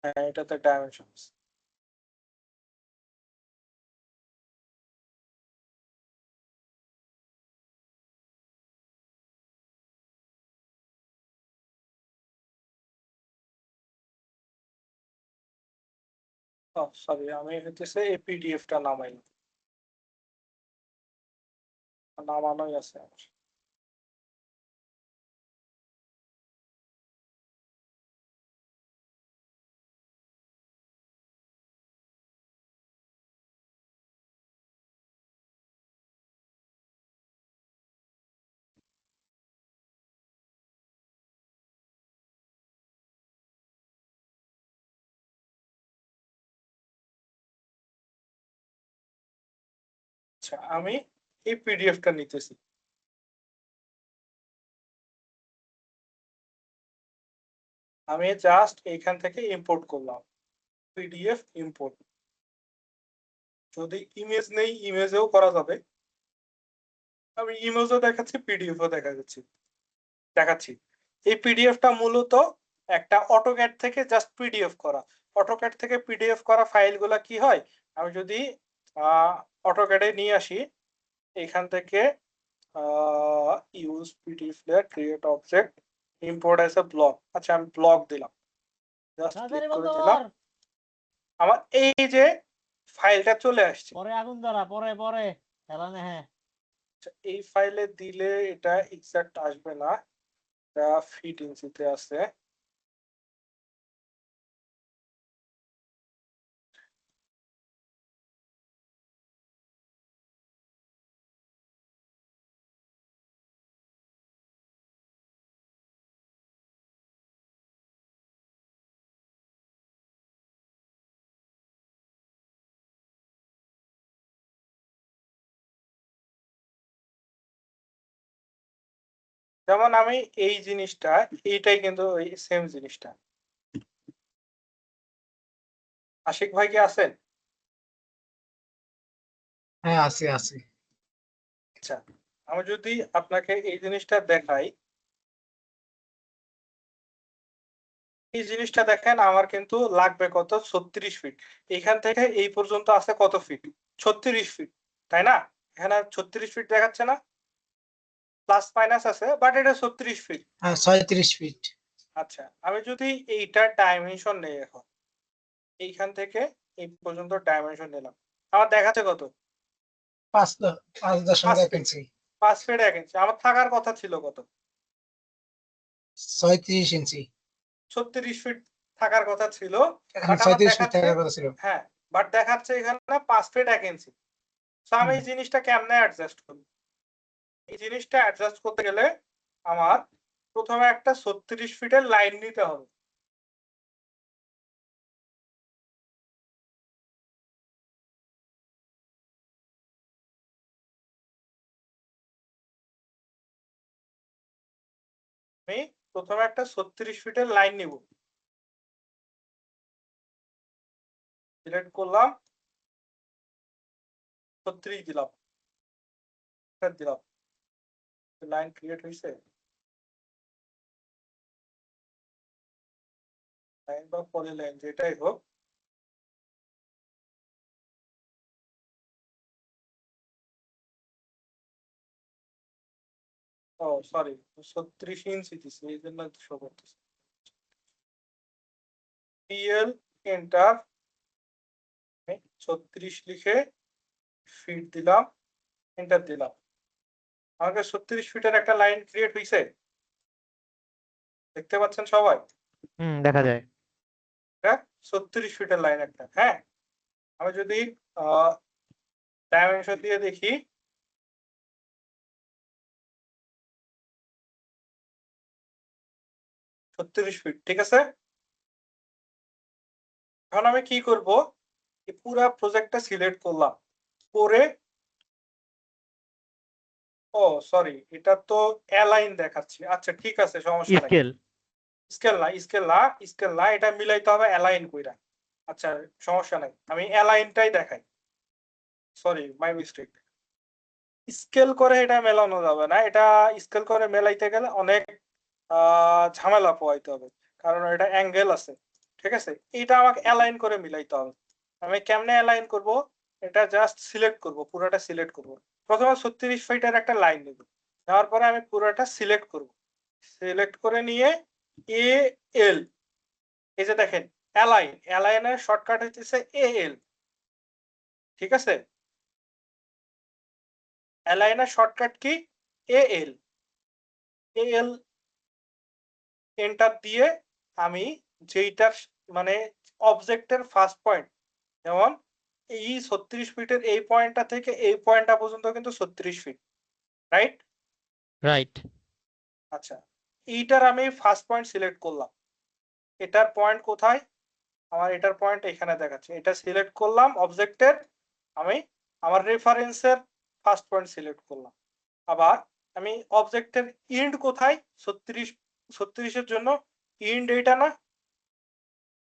S2: হ্যাঁ এটাতে ডাইমেনশন আছে। সরি, আমি হইতেছে এই পিডিএফটা নামাই, নামানোই আছে আমার। আচ্ছা, আমি এই পিডিএফটা নিতেছি, আমি জাস্ট এইখান থেকে ইম্পোর্ট করলাম, পিডিএফ ইম্পোর্ট। যদি ইমেজ নেই, ইমেজেও করা যাবে, আমি ইমেজও দেখাচ্ছি, পিডিএফও দেখাচ্ছি। এই পিডিএফটা মূলত একটা অটোক্যাড থেকে জাস্ট পিডিএফ করা। অটোক্যাড থেকে পিডিএফ করা ফাইলগুলো কি হয়, আমি যদি অটোক্যাডে নিয়ে আসি, এখান থেকে use PDF layer, create object, import as a block. আচ্ছা, আমি ব্লক দিলাম, জাস্ট ক্লিক করে দিলাম, আমার এই যে ফাইলটা চলে আসছে।
S4: পরে আগুন ধরা, পরে পরে হেলানে। হ্যাঁ,
S2: এই ফাইলে দিলে এটা এক্সাক্ট আসবে না, এটা ফিট ইঞ্চিতে আছে। যেমন আমি এই জিনিসটা, এইটাই কিন্তু ওই সেম জিনিসটা। আশিক ভাই কি আছেন?
S6: হ্যাঁ আছে আছে।
S2: আচ্ছা, আমি যদি আপনাকে এই জিনিসটা দেখাই, এই জিনিসটা দেখেন, আমার কিন্তু লাগবে কত, 36 ফিট। এখান থেকে এই পর্যন্ত আছে কত ফিট, 36 ফিট, তাই না? এখানে 36 ফিট দেখাচ্ছে না, প্লাস মাইনাস আছে, বাট এটা 36 ফিট।
S6: হ্যাঁ 36 ফিট।
S2: আচ্ছা, আমি যদি এইটার ডাইমেনশন নেই, এখন এইখান থেকে এই পর্যন্ত ডাইমেনশন নিলাম, আমার দেখাচ্ছে কত,
S6: 5.1 ইঞ্চি।
S2: 5 ফিট 1 ইঞ্চি। আমার থাকার কথা ছিল কত,
S6: 36 ইঞ্চি।
S2: 36 ফিট থাকার কথা ছিল,
S6: এখানে
S2: বাট আমার
S6: 36 ফিট
S2: দেখাচ্ছে,
S6: থাকার কথা ছিল।
S2: হ্যাঁ বাট দেখাচ্ছে এখানে 5 ফিট 1 ইঞ্চি। তো আমি এই জিনিসটা কেমনে অ্যাডজাস্ট করব? এই জিনিসটা অ্যাডজাস্ট করতে গেলে আমার প্রথমে একটা 36 ফিটের লাইন নিতে হবে। আমি প্রথমে একটা 36 ফিটের লাইন নিব, সিলেক্ট করলাম, 36 দিলাম, লাইন ক্রিয়েট হয়েছে, লাইন বা পলি লাইন যেটাই হোক, ও সরি 36 ইঞ্চি দিছি, এই জন্য শো করতেছে। পিএল এন্টার, 36 লিখে ফিট দিলাম, এন্টার দিলাম, আমাকে 36 ফিটের একটা লাইন ক্রিয়েট হয়েছে, দেখতে পাচ্ছেন সবাই?
S4: দেখা যায়।
S2: 36 ফিটের লাইন একটা। হ্যাঁ, আমি যদি ডাইমেনশন দিয়ে দেখি, ফিট, ঠিক আছে। এখন আমি কি করব, এই পুরা প্রজেক্টটা সিলেক্ট করলাম করে, ও সরি এটা তো অ্যালাইন দেখাচ্ছি, আচ্ছা ঠিক আছে সমস্যা নাই,
S4: স্কেল
S2: স্কেল না এটা মিলাইতে হবে অ্যালাইন কইরা, আচ্ছা সমস্যা নাই, আমি অ্যালাইনটাই দেখাই, সরি মাই মিস্টেক। স্কেল করে এটা মেলানো যাবে না, এটা স্কেল করে মেলাইতে গেলে অনেক ঝামেলা পোহাইতে হবে, কারণ এটা অ্যাঙ্গেল আছে, ঠিক আছে। এটা আমাকে অ্যালাইন করে মিলাইতে হবে। আমি কেমনে অ্যালাইন করব, এটা জাস্ট সিলেক্ট করব, পুরোটা সিলেক্ট করব। প্রথমে 36 ফিটের একটা লাইন নেব, নেওয়ার পরে আমি পুরোটা সিলেক্ট করব, সিলেক্ট করে নিয়ে এ এল, এই যে দেখেন অ্যালাইনের শর্টকাট হচ্ছে এ এল, ঠিক আছে। অ্যালাইনের শর্টকাট কি এ এল, এন্টার দিয়ে আমি যেইটার মানে অবজেক্টের ফার্স্ট পয়েন্ট, যেমন এই 36 ফিটের এই পয়েন্টটা থেকে এই পয়েন্টটা পর্যন্ত কিন্তু 36 ফিট, রাইট?
S4: রাইট।
S2: আচ্ছা, এইটার আমি ফার্স্ট পয়েন্ট সিলেক্ট করলাম, এটার পয়েন্ট কোথায়, আমার এটার পয়েন্ট এখানে দেখাচ্ছে, এটা সিলেক্ট করলাম অবজেক্টের, আমি আমার রেফারেন্সের ফার্স্ট পয়েন্ট সিলেক্ট করলাম। আবার আমি অবজেক্টের ইন্ড কোথায়, 36 এর জন্য ইন্ড এটা না,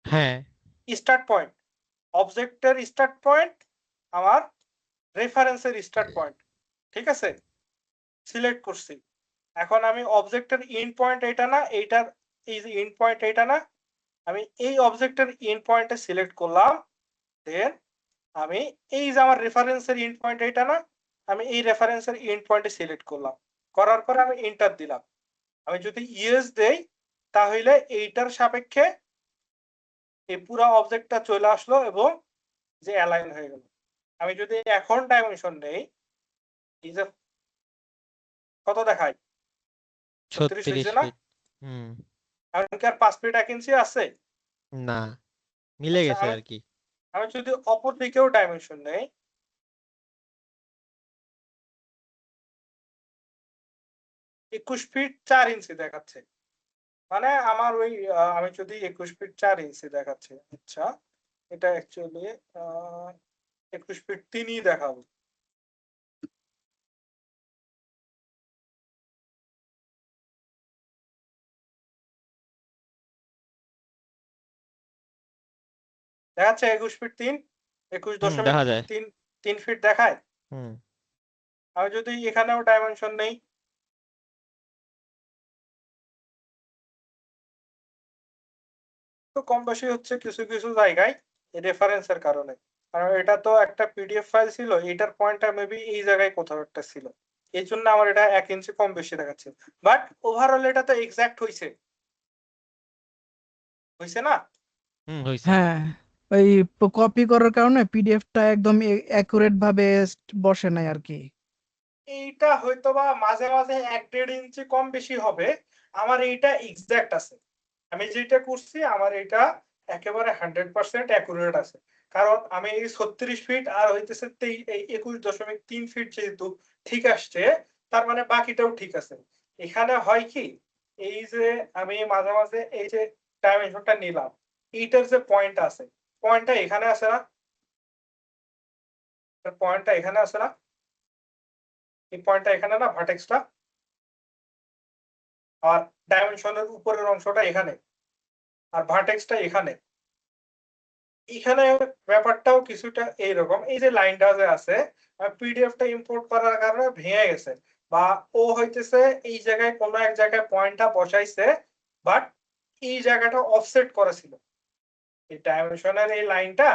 S4: হ্যাঁ
S2: স্টার্ট পয়েন্ট, অবজেক্টের স্টার্ট পয়েন্ট আমার রেফারেন্সের স্টার্ট পয়েন্ট, ঠিক আছে, সিলেক্ট করছি। এখন আমি অবজেক্টের ইন্ড পয়েন্ট এটা না, এইটার এই যে ইন্ড পয়েন্ট এটা না, আমি এই অবজেক্টের ইন্ড পয়েন্টে সিলেক্ট করলাম, দেন আমি এই যে আমার রেফারেন্সের ইন্ড পয়েন্ট এটা না, আমি এই রেফারেন্সের ইন্ড পয়েন্টে সিলেক্ট করলাম, করার পরে আমি এন্টার দিলাম। আমি যদি ইয়েস দেই তাহলে এইটার সাপেক্ষে এই পুরো অবজেক্টটা চলে আসলো এবং যে অ্যালাইন হয়ে গেল। আমি যদি এখন ডাইমেনশন নেই, এই যে কত দেখায় 36 হয়েছে
S4: 36
S2: না,
S4: ফিট। হুম।
S2: এখন কি আর 5 ফিট 1 ইঞ্চি আছে?
S4: না, মিলে
S2: আচ্ছা,
S4: গেছে আর কি।
S2: আমি যদি অপর দিকেও ডাইমেনশন নেই, 21 ফিট 4 ইঞ্চি দেখাচ্ছে, মানে আমার ওই আমি যদি 21 ফিট 4 ইঞ্চি দেখাচ্ছে, আচ্ছা এটা অ্যাকচুয়ালি 21 ফিট 3ই দেখাবো। দেখাচ্ছে 21 ফিট 3, 21
S4: দেখা যায়।
S2: 3 ফিট দেখায়।
S4: হুম।
S2: আমি যদি এখানেও ডাইমেনশন নেই, তো কম বেশি হচ্ছে কিছু কিছু জায়গায় রেফারেন্সের কারণে, কারণ এটা তো একটা পিডিএফ ফাইল ছিল, এটার পয়েন্টটা মেবি এই জায়গায় কোথাও একটা ছিল, এই জন্য আমার এটা 1 ইঞ্চি কম বেশি দেখাচ্ছে, বাট ওভারঅল এটা তো এক্সাক্ট হইছে না?
S4: হুম, হইছে।
S3: হ্যাঁ, ওই কপি করার কারণে পিডিএফটা একদম অ্যাকুরেট ভাবে বসে নাই আর কি।
S2: এইটা হয়তোবা মাঝে মাঝে 1-1.5 ইঞ্চি কম বেশি হবে, আমার এইটা এক্সাক্ট আছে, আমি যেটা করছি আমার এটা একেবারে 100% অ্যাকুরেট আছে, কারণ আমি এই 36 ফিট আর হইতেছে এই 21.3 ফিট যেহেতু ঠিক আসছে, তার মানে বাকিটাও ঠিক আছে। এখানে হয় কি, এই যে আমি মাঝে মাঝে এই যে ডাইমেনশনটা নিলাম, এইটার যে পয়েন্ট আছে, পয়েন্টটা এখানে আছে না, পয়েন্টটা এখানে আছে না, এই পয়েন্টটা এখানে না, ভার্টেক্সটা, আর ডাইমেনশনের উপরের অংশটা এখানে, আর ভার্টেক্সটা এখানে, এখানে ব্যাপারটাও কিছুটা এইরকম, এই যে লাইনটা যে আছে পিডিএফটা ইম্পোর্ট করার কারণে ভেঙে গেছে, বা ও হইতেছে এই জায়গায় কোনো এক জায়গায় পয়েন্টটা বসাইছে, বাট এই জায়গাটা অফসেট করা ছিল, এই ডাইমেনশনের এই লাইনটা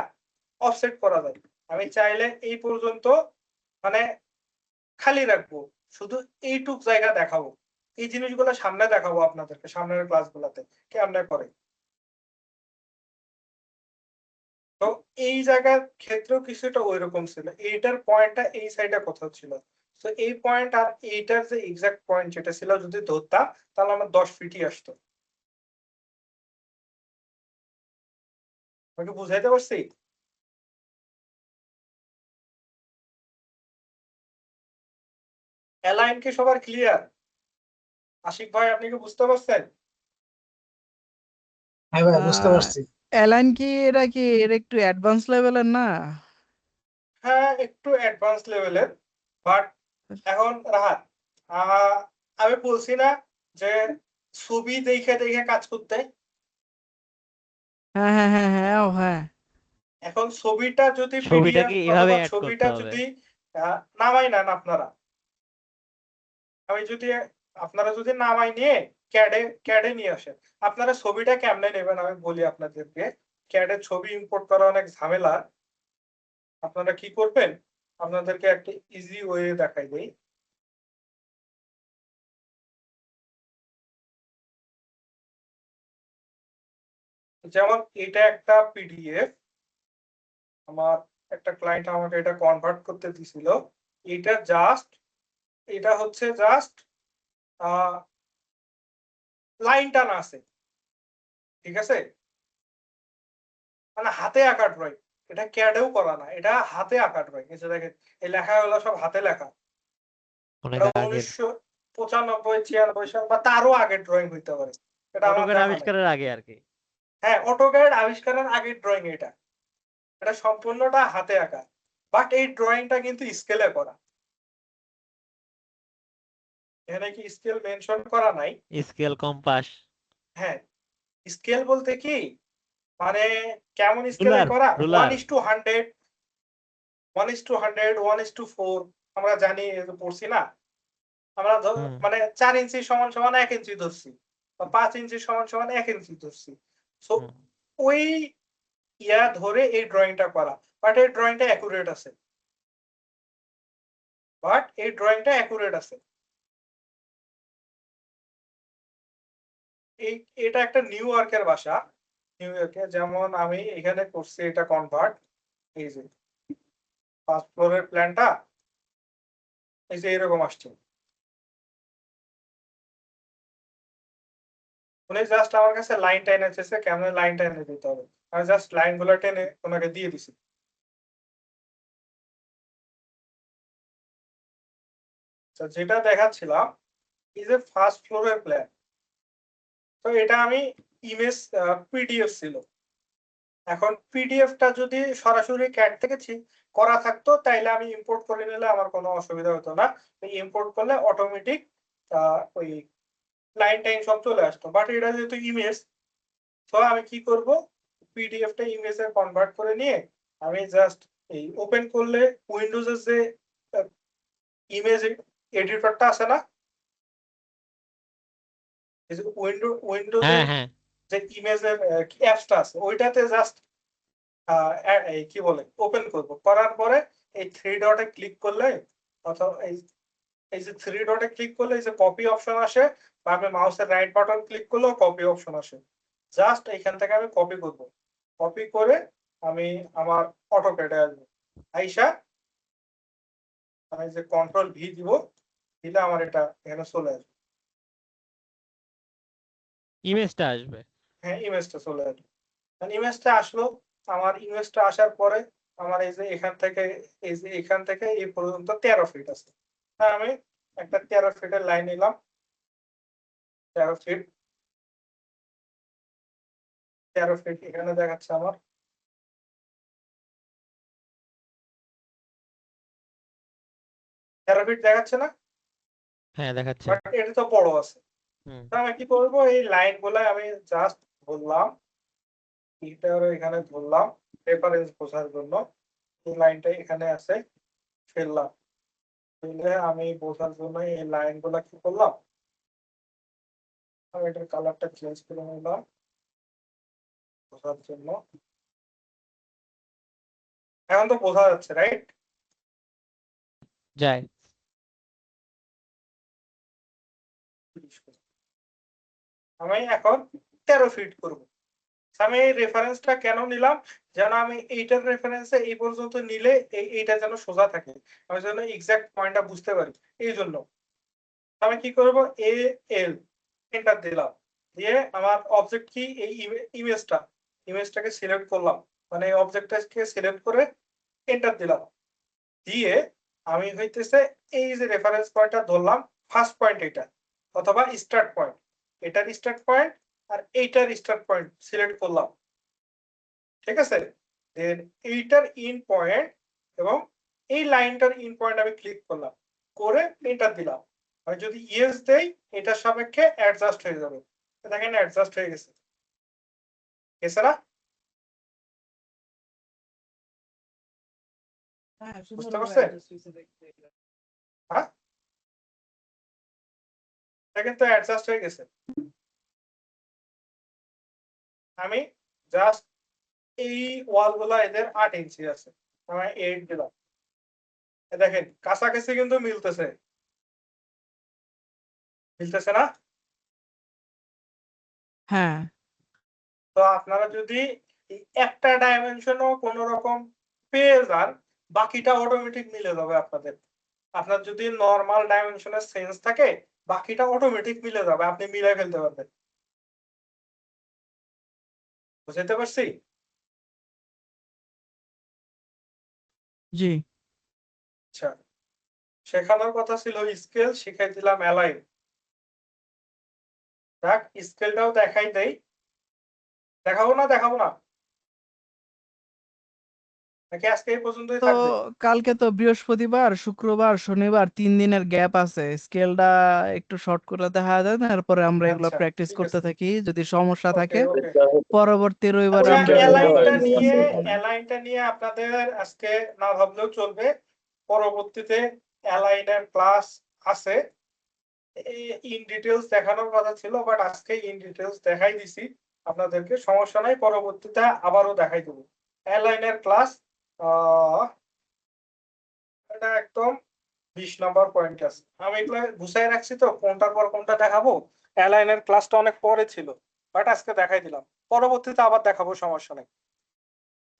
S2: অফসেট করা যায়, আমি চাইলে এই পর্যন্ত মানে খালি রাখবো, শুধু এইটুক জায়গা দেখাবো, এই জিনিসগুলো সামনে দেখাবো আপনাদেরকে সামনের ক্লাসগুলোতে কেমনে করে। তো এই জায়গার ক্ষেত্রেও কিছুটা ওইরকম ছিল, এইটার পয়েন্টটা এই সাইডে কোথাও ছিল, তো এই পয়েন্ট আর এইটার যে এক্সাক্ট পয়েন্ট যেটা ছিল যদি ধরতাম তাহলে আমার 10 ফিটই আসতো। আমাকে বুঝাইতে পারছি? অ্যালাইন কি সবার ক্লিয়ার? আশিক ভাই আপনি কি বুঝতে পারছেন?
S6: হ্যাঁ ভাই বুঝতে
S3: আহ,
S6: পারছি।
S3: অ্যালাইন কি এর একটু অ্যাডভান্স লেভেলের না?
S2: হ্যাঁ একটু অ্যাডভান্স লেভেলের, বাট এখন রাহাত আমি বলছি না যে ছবি দেখে দেখে কাজ করতে।
S3: হ্যাঁ হ্যাঁ হ্যাঁ হ্যাঁ ও হ্যাঁ।
S2: এখন ছবিটা যদি
S4: ছবিটা
S2: পিডিএফ
S4: কি এভাবে
S2: অথবা
S4: অ্যাড করতে
S2: ছবিটা
S4: হবে?
S2: যদি নামাই নেন আপনারা, আমি যদি আপনারা যদি নামাই নিয়ে ক্যাডে নিয়ে আসেন, আপনারা ছবিটা কেমনে নেবেন আমি বলি আপনাদেরকে। ক্যাডে ছবি ইম্পোর্ট করা অনেক ঝামেলা। আপনারা কি করবেন, আপনাদেরকে একটা ইজি ওয়ে দেখাই দেই। যেমন এটা একটা পিডিএফ, আমার একটা ক্লায়েন্ট আমাকে এটা কনভার্ট করতে দিছিল। এটা হচ্ছে জাস্ট লাইন টানা আছে, ঠিক আছে, মানে হাতে আঁকা ড্রয়িং। এটা ক্যাডেও করা না, এটা হাতে আঁকা ড্রয়িং। এই যে দেখেন এই লেখাগুলো সব হাতে লেখা।
S4: অনেক
S2: এটা
S4: আগের।
S2: 1995-96 সাল বা তারও আগের ড্রয়িং হইতে পারে, এটা আমার
S4: অটোক্যাড
S2: জানা নাই।
S4: আবিষ্কারের আগে আর কি।
S2: হ্যাঁ অটোক্যাড আবিষ্কারের আগের ড্রয়িং এটা। এটা সম্পূর্ণটা হাতে আঁকা, বাট এই ড্রয়িংটা কিন্তু স্কেলে করা। এখানে কি স্কেল মেনশন করা নাই?
S4: স্কেল, কম্পাস,
S2: হ্যাঁ স্কেল বলতে কি মানে কেমন স্কেলে
S4: রুলার,
S2: করা,
S4: রুলার।
S2: 1:100, 1:100, 1:4 আমরা জানি, পড়ছি না আমরা।
S4: হুম।
S2: মানে 4 ইঞ্চি সমান সমান 1 ইঞ্চি ধরছি, বা 5 ইঞ্চি সমান সমান 1 ইঞ্চি ধরছি। সো
S4: হুম।
S2: ওই ইয়া ধরে এই ড্রয়িংটা করা, বাট এই ড্রয়িংটা অ্যাকুরেট আছে, এটা একটা নিউ ইয়র্কের ভাষা। নিউ ইয়র্কে যেমন আমি এখানে করছি এটা কনভার্ট। এই যে ফার্স্ট ফ্লোরের প্ল্যানটা এই যে এরকম আসছে। উনি জাস্ট আমার কাছে লাইন টেনে চেয়েছে, কেমন লাইন টেনে দিতে হবে, আমি জাস্ট লাইন গুলো টেনে ওনাকে দিয়ে দিছি। যেটা দেখাচ্ছিলাম এই যে ফার্স্ট ফ্লোরের প্ল্যান, তো এটা আমি ইমেজ পিডিএফ ছিল। এখন পিডিএফটা যদি সরাসরি ক্যাড থেকে করা থাকতো তাইলে আমি ইম্পোর্ট করে নিলে আমার কোনো অসুবিধা হতো না। ইম্পোর্ট করলে অটোমেটিক ওই লাইন টাইন সব চলে আসতো, বাট এটা যেহেতু ইমেজ, তো আমি কি করব, পিডিএফটা ইমেজে কনভার্ট করে নিয়ে আমি জাস্ট এই ওপেন করলে উইন্ডোজের যে ইমেজ এডিটরটা আছে না, এই যে উইন্ডোজের
S4: হ্যাঁ হ্যাঁ।
S2: যে ইমেজের অ্যাপসটা আছে ওইটাতে জাস্ট কি বলে ওপেন করব, করার পরে এই থ্রি ডটে ক্লিক করলে অথবা এই যে থ্রি ডটে ক্লিক করলে এই যে কপি অপশন আসে, বা আমি মাউসের রাইট বাটন ক্লিক করলেও কপি অপশন আসে। জাস্ট এখান থেকে আমি কপি করব, কপি করে আমি আমার অটোক্যাডে আসবো, আইসা আমি যে কন্ট্রোল ভি দিব, দিলে আমার এটা এখানে চলে আসবে।
S4: ইমেজটা আসবে।
S2: হ্যাঁ ইমেজটা চলে আসবে। ইমেজটা আসলো, আমার ইমেজটা আসার পরে আমার এই যে এখান থেকে এই পর্যন্ত 13 ফিট আছে। আমি একটা 13 ফিটের লাইন নিলাম, 13 ফিট, 13 ফিট এখানে দেখাচ্ছে আমার। 13 ফিট দেখাচ্ছে না?
S4: হ্যাঁ দেখাচ্ছে।
S2: বাট এটা তো বড় আছে।
S4: হুম।
S2: আমি কি করবো, এই লাইন গুলা আমি জাস্ট ধরলাম, এখানে ধরলাম রেফারেন্স বোঝার জন্য। এই লাইনটা এখানে আছে, ফেললাম, ফেলে আমি বোঝার জন্য এই লাইন গুলা কি করলাম, আমি এটার কালারটা চেঞ্জ করে নিলাম বোঝার জন্য। এখন তো বোঝা যাচ্ছে রাইট?
S4: যায়।
S2: আমি এখন 13 ফিট করব। আমি এই রেফারেন্সটা কেন নিলাম, যেন আমি এইটার রেফারেন্সে এই পর্যন্ত নিলে এইটা যেন সোজা থাকে, আমি যেন এক্সাক্ট পয়েন্টটা বুঝতে পারি। এই জন্য আমি কি করব, এ এল এন্টার দিলাম, দিয়ে আমার অবজেক্ট কি এই ইমেজটাকে সিলেক্ট করলাম, মানে এই অবজেক্টটাকে সিলেক্ট করে এন্টার দিলাম, দিয়ে আমি হইতেছে এই যে রেফারেন্স পয়েন্টটা ধরলাম, ফার্স্ট পয়েন্ট এটা অথবা স্টার্ট পয়েন্ট, এটার স্টার্ট পয়েন্ট আর এইটার স্টার্ট পয়েন্ট সিলেক্ট করলাম, ঠিক আছে। দেন এইটার ইন পয়েন্ট এবং এই লাইনটার ইন পয়েন্ট আমি ক্লিক করলাম, করে এন্টার দিলাম। আর যদি ইয়েস দেই এটার সাপেক্ষে অ্যাডজাস্ট হয়ে যাবে, দেখেন অ্যাডজাস্ট হয়ে গেছে, এছাড়া বুঝতে পারছেন? হ্যাঁ, দেখেন তো অ্যাডজাস্ট হয়ে গেছে। আমি জাস্ট এই ওয়াল গুলা এদের 8 ইঞ্চি আছে, আমি 8 দিলাম, দেখেন কাছাকাছি কিন্তু মিলতেছে, মিলতেছে না?
S3: হ্যাঁ,
S2: তো আপনারা যদি এই একটা ডাইমেনশনও কোন রকম পেয়ে যান, বাকিটা অটোমেটিক মিলে যাবে আপনাদের। আপনার যদি নরমাল ডাইমেনশনের সেন্স থাকে, বাকিটা অটোমেটিক মিলে যাবে, আপনি মিলাই ফেলতে পারবেন। বুঝতে পারছি?
S3: জি।
S2: আচ্ছা, শেখানোর কথা ছিল স্কেল, শিখাই দিলাম অ্যালাইন। দেখ স্কেলটাও দেখাই দেই, দেখাবো না দেখাবো না নাকি আজকে এই পর্যন্তই
S3: তো
S2: থাকবে?
S3: কালকে তো বৃহস্পতিবার, শুক্রবার, শনিবার 3 দিনের গ্যাপ আছে, স্কেলটা একটু শর্ট করে দেখা যায়, তারপরে আমরা এগুলো
S2: আচ্ছা
S3: প্র্যাকটিস
S2: ঠিক
S3: করতে
S2: আছে,
S3: থাকি, যদি সমস্যা
S2: ওকে
S3: থাকে
S2: ওকে।
S3: পরবর্তী রবিবারে
S2: আচ্ছা
S3: আমরা এগুলো ডিসকাস করব।
S2: অ্যালাইনটা নিয়ে আপনাদের আজকে না ভাবলেও চলবে, পরবর্তীতে অ্যালাইনের ক্লাস আছে। ইন ডিটেলস দেখানোর কথা ছিল, বাট আজকে ইন ডিটেলস দেখাই দিছি আপনাদেরকে, সমস্যা নাই, পরবর্তীতে আবারও দেখাই দেবো অ্যালাইনের ক্লাস। এটা একদম 20 নম্বর পয়েন্ট আছে, আমি এগুলো গুছাই রাখছি, তো কোনটার পর কোনটা দেখাবো। অ্যালাইনের ক্লাসটা অনেক পরে ছিল, বাট আজকে দেখাই দিলাম, পরবর্তীতে আবার দেখাবো, সমস্যা নেই।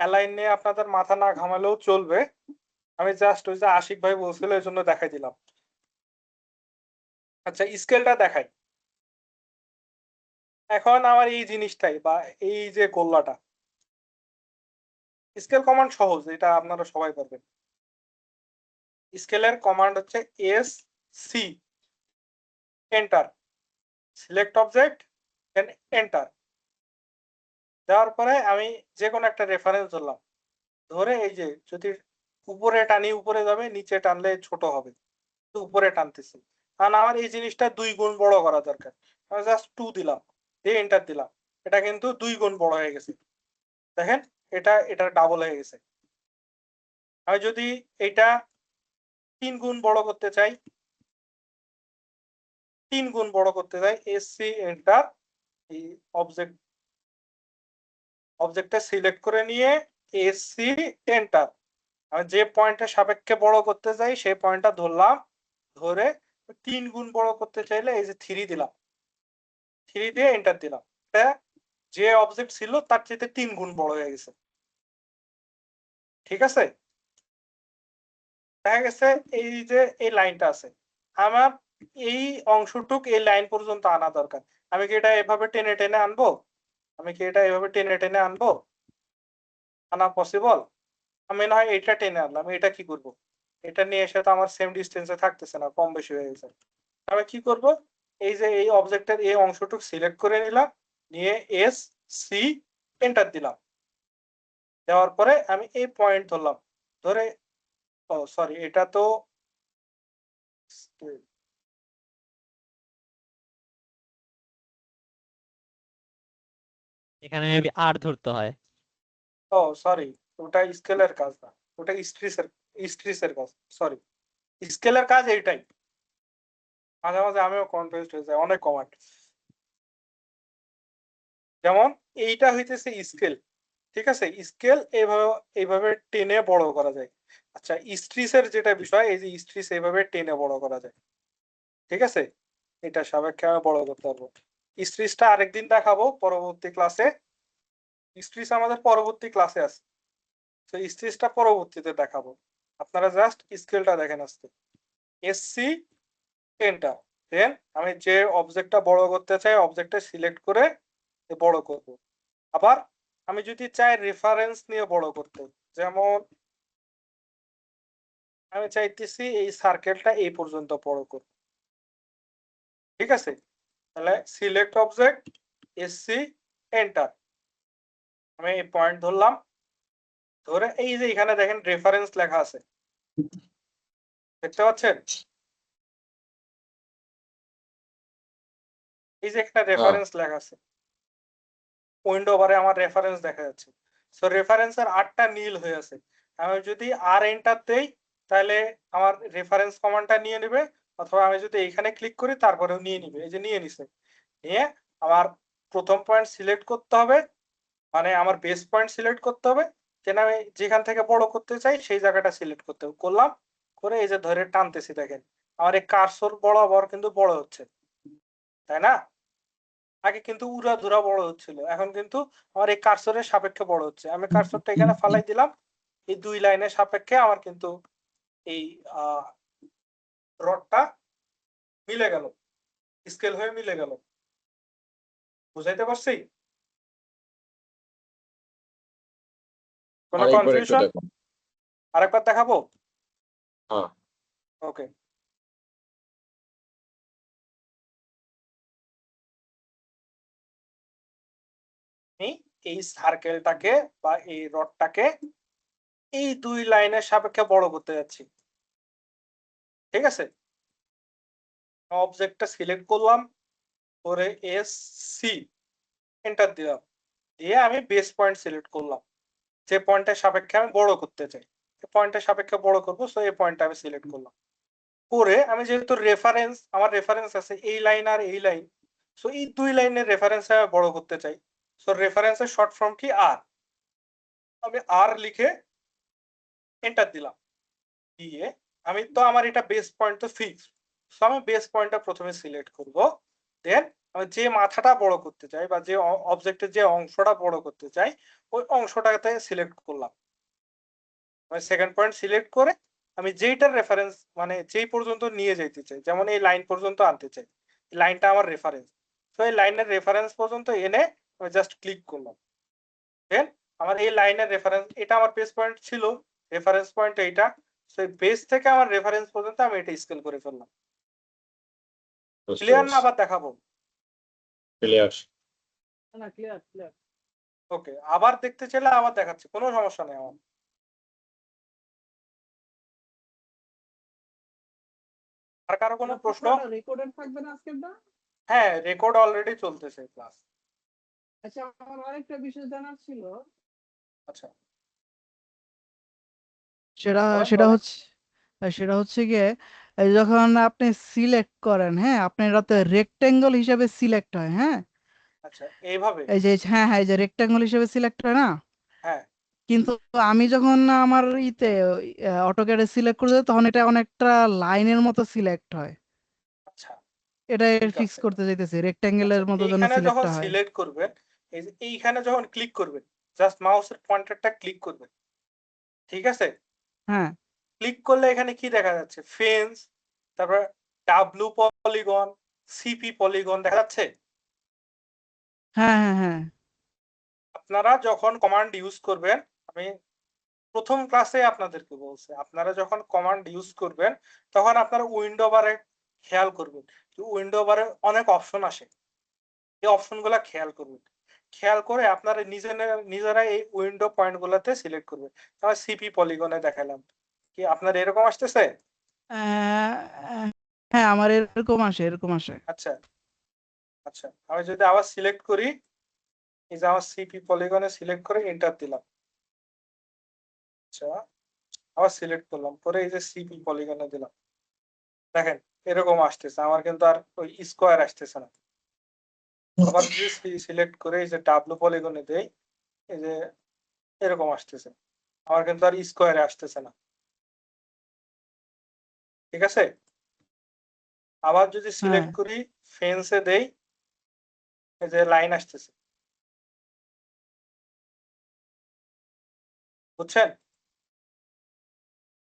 S2: অ্যালাইন নিয়ে আপনাদের মাথা না ঘামালেও চলবে, আমি জাস্ট ওই যে আশিক ভাই বলছিল এই জন্য দেখাই দিলাম। আচ্ছা স্কেলটা দেখাই। এখন আমার এই জিনিসটাই বা এই যে গোল্লাটা, স্কেল কমান্ড সহজ, এটা আপনারা সবাই পারবেন। স্কেলের কমান্ড হচ্ছে S C, enter, select object, then enter. দেওয়ার পরে আমি যে কোনো একটা রেফারেন্স ধরলাম, ধরে এই যে যদি উপরে টানি উপরে যাবে, নিচে টানলে ছোট হবে, উপরে টানতেছি, কারণ আমার এই জিনিসটা 2 গুণ বড় করা দরকার, আমি জাস্ট 2 দিলাম, দিয়ে এন্টার দিলাম, এটা কিন্তু 2 গুণ বড় হয়ে গেছে, দেখেন এটা ডাবল হয়ে গেছে। আমি যদি এটা 3 গুণ বড় করতে চাই, 3 গুণ বড় করতে চাই, এসসি এন্টার, এই অবজেক্টটা সিলেক্ট করে নিয়ে এসসি এন্টার, আমি যে পয়েন্টের সাপেক্ষে বড় করতে চাই সেই পয়েন্টটা ধরলাম, ধরে 3 গুণ বড় করতে চাইলে এই যে 3 দিলাম, 3 দিয়ে এন্টার দিলাম, এটা যে অবজেক্ট ছিল তার চাইতে 3 গুণ বড় হয়ে গেছে, ঠিক আছে। দেখা গেছে এই যে এই লাইনটা আছে, আমার এই অংশটুক এই লাইন পর্যন্ত আনা দরকার, আমি কি এটা এভাবে টেনে টেনে আনবো? আমি কি এটা এভাবে টেনে টেনে আনবো? আনা পসিবল? আমি না হয় এটা টেনে আনলাম, এটা কি করব? এটা নিয়ে এসে তো আমার সেম ডিস্টেন্সে থাকতেছে না, কম বেশি হয়ে গেছে, আমি কি করব? এই যে এই অবজেক্টের এই অংশটুক সিলেক্ট করে নিলাম, নিয়ে এস সি এন্টার দিলাম, দেওয়ার পরে আমি এই পয়েন্ট ধরলাম, ধরে ও সরি এটা তো
S4: এখানে মেবি আর ধরতে হয়।
S2: ও সরি, ওটা স্কেলের কাজ না, ওটা স্ট্রিসের কাজ, সরি। স্কেলের কাজ এইটাই, মাঝে মাঝে আমিও কনফিউজড হয়ে যাই, অনেক কমান্ড। যেমন এইটা হইতেছে স্কেল, ঠিক আছে, স্কেল এইভাবে টেনে বড় করা যায়। আচ্ছা স্ট্রিসের যেটা বিষয়, এই যে স্ট্রিস এইভাবে টেনে বড় করা যায়, ঠিক আছে, এটা সাপেক্ষে আমি বড় করতে পারবো। স্ট্রিসটা আরেকদিন দেখাবো পরবর্তী ক্লাসে, স্ট্রিস আমাদের পরবর্তী ক্লাসে আছে, তো স্ট্রিসটা পরবর্তীতে দেখাবো, আপনারা জাস্ট স্কেলটা দেখেন আজকে, এসসি এন্টার, দেন আমি যে অবজেক্টটা বড় করতে চাই অবজেক্টটা সিলেক্ট করে বড় করব। আবার আমি যদি চাই রেফারেন্স নিয়ে বড় করতে, যেমন আমি চাইতেছি এই সার্কেলটা এই পর্যন্ত বড় করব, ঠিক আছে? তাহলে সিলেক্ট অবজেক্ট এসসি এন্টার, আমি এই পয়েন্ট ধরলাম, ধরে এই যে এখানে দেখেন রেফারেন্স লেখা আছে, দেখতে পাচ্ছেন? এই যে এখানে রেফারেন্স লেখা আছে, উইন্ডো বারে আমার রেফারেন্স দেখা যাচ্ছে। সো রেফারেন্সের আরটা নীল হয়ে আছে, আমি যদি আর এন্টার দেই তাহলে আমার রেফারেন্স কমান্ডটা নিয়ে নেবে, অথবা আমি যদি এখানে ক্লিক করি তারপরেও নিয়ে নিবে। এই যে নিয়ে নিছে, নিয়ে আমার প্রথম পয়েন্ট সিলেক্ট করতে হবে, মানে আমার বেস পয়েন্ট সিলেক্ট করতে হবে, যেন আমি যেখান থেকে বড় করতে চাই সেই জায়গাটা সিলেক্ট করতে হবে। করলাম, করে এই যে ধরে টানতেছি, দেখেন আমার এই কার্সর বরাবর কিন্তু বড় হচ্ছে, তাই না? আগে কিন্তু উড়াধুরা বড় হচ্ছিল, এখন কিন্তু আমার এই কার্সরের সাপেক্ষে বড় হচ্ছে। আমি কার্সরটা এখানে ফালাই দিলাম, এই 2 লাইনের সাপেক্ষে আমার কিন্তু এই রডটা মিলে গেল, স্কেল হয়ে মিলে গেল। বুঝাইতে পারছি? কোনো
S1: আরেকবার একটু
S2: কনফিউশন?
S1: দেখুন।
S2: আরেকবার দেখাবো?
S1: হ্যাঁ।
S2: ওকে। এই সার্কেলটাকে বা এই রডটাকে এই 2 লাইনের সাপেক্ষে বড় করতে যাচ্ছি, ঠিক আছে? অবজেক্টটা সিলেক্ট করলাম, করে এস সি এন্টার দিলাম, দিয়ে আমি বেস পয়েন্ট সিলেক্ট করলাম, যে পয়েন্টের সাপেক্ষে আমি বড় করতে চাই, পয়েন্টের সাপেক্ষে বড় করবো, সো এই পয়েন্টটা আমি সিলেক্ট করলাম। করে আমি যেহেতু রেফারেন্স, আমার রেফারেন্স আছে এই লাইন আর এই লাইন, সো এই 2 লাইনের রেফারেন্স আমি বড় করতে চাই। সো রেফারেন্সের শর্ট ফর্ম কি আর, আমি আর লিখে এন্টার দিলাম, দিয়ে আমি তো আমার এটা বেস পয়েন্ট তো ফিক্স, সো আমি বেস পয়েন্টটা প্রথমে সিলেক্ট করব, দেন আমি যে মাথাটা বড় করতে চাই বা যে অবজেক্টের যে অংশটা বড় করতে চাই ওই অংশটাতে সিলেক্ট করলাম। আমি সেকেন্ড পয়েন্ট সিলেক্ট করে আমি যেইটার রেফারেন্স মানে যেই পর্যন্ত নিয়ে যাইতে চাই, যেমন এই লাইন পর্যন্ত আনতে চাই, লাইনটা আমার রেফারেন্স, তো এই লাইনের রেফারেন্স পর্যন্ত এনে আমি জাস্ট ক্লিক করলাম, দেন আমার এই লাইনের রেফারেন্স, এটা আমার বেস পয়েন্ট ছিল, রেফারেন্স পয়েন্ট এইটা, সো এই বেস থেকে আমার রেফারেন্স পর্যন্ত আমি এটা স্কেল করে ফেললাম।
S1: বুঝতে
S2: ক্লিয়ার না
S1: পারছি।
S2: আবার দেখাবো?
S1: ক্লিয়ার।
S3: না, ক্লিয়ার ক্লিয়ার।
S2: ওকে, আবার দেখতে চাইলে আবার দেখাচ্ছি, কোনো সমস্যা নেই আমার। আর কারো কোনো প্রশ্ন?
S3: রেকর্ডেড থাকবে না আজকেরটা?
S2: হ্যাঁ, রেকর্ড অলরেডি চলতেছে ক্লাস।
S3: আচ্ছা, আমার আরেকটা বিষয় জানার ছিল।
S2: আচ্ছা,
S3: সেটা
S2: বলেন
S3: সেটা
S2: বলেন।
S3: হচ্ছে সেটা হচ্ছে গিয়ে এই যখন আপনি সিলেক্ট করেন, হ্যাঁ, আপনার এটাতে রেক্টেঙ্গল হিসাবে সিলেক্ট হয়, হ্যাঁ,
S2: আচ্ছা, এইভাবে?
S3: এই যে হ্যাঁ হ্যাঁ, এই যে রেক্টেঙ্গল হিসেবে সিলেক্ট হয় না,
S2: হ্যাঁ,
S3: কিন্তু আমি যখন আমার ইতে অটোক্যাডে সিলেক্ট করে দিই, তখন এটা অনেকটা লাইনের মতো সিলেক্ট হয়।
S2: আচ্ছা,
S3: এটা
S2: ঠিক
S3: ফিক্স
S2: আছে।
S3: করতে চাইতেছি,
S2: আচ্ছা,
S3: রেক্টেঙ্গেলের মতো যেন
S2: এইখানে যখন
S3: সিলেক্টটা হয়।
S2: সিলেক্ট করবেন, এই যে এইখানে যখন ক্লিক করবেন, জাস্ট মাউসের পয়েন্টারটা ক্লিক করবেন, ঠিক আছে?
S3: হ্যাঁ
S2: ক্লিক করলে এখানে কি দেখা যাচ্ছে? ফেন্স, তারপর ডাব্লু পলিগন, সিপি পলিগন দেখা যাচ্ছে।
S3: হ্যাঁ হ্যাঁ হ্যাঁ।
S2: আপনারা যখন কমান্ড ইউজ করবেন, আমি প্রথম ক্লাসে আপনাদেরকে বলছি, আপনারা যখন কমান্ড ইউজ করবেন তখন আপনারা উইন্ডো বারে খেয়াল করবেন, উইন্ডো বারে অনেক অপশন আসে, এই অপশনগুলো খেয়াল করবেন, খেয়াল করে আপনারা নিজেরা এই উইন্ডো পয়েন্ট গুলাতে সিলেক্ট করবেন। তাহলে সিপি পলিগনে দেখালাম, কি আপনার এরকম আসতেছে?
S3: হ্যাঁ, আমার এরকম আসে, এরকম আসে।
S2: আচ্ছা আচ্ছা, আমি যদি আবার সিলেক্ট করি, এই যে আমার সিপি পলিগনে সিলেক্ট করে এন্টার দিলাম, আচ্ছা আবার সিলেক্ট করলাম, পরে এই যে সিপি পলিগনে দিলাম, দেখেন এরকম আসতেছে, আমার কিন্তু আর ওই স্কোয়ার আসতেছে না। আবার যদি সিলেক্ট করে এই যে ডাব্লু পলিগনে দেই, এই যে এরকম আসতেছে, আমার কিন্তু আর স্কোয়ারে আসতেছে না, ঠিক আছে? আবার যদি
S3: হ্যাঁ
S2: সিলেক্ট করি, ফেন্সে দেই, এই যে লাইন আসতেছে, বুঝছেন?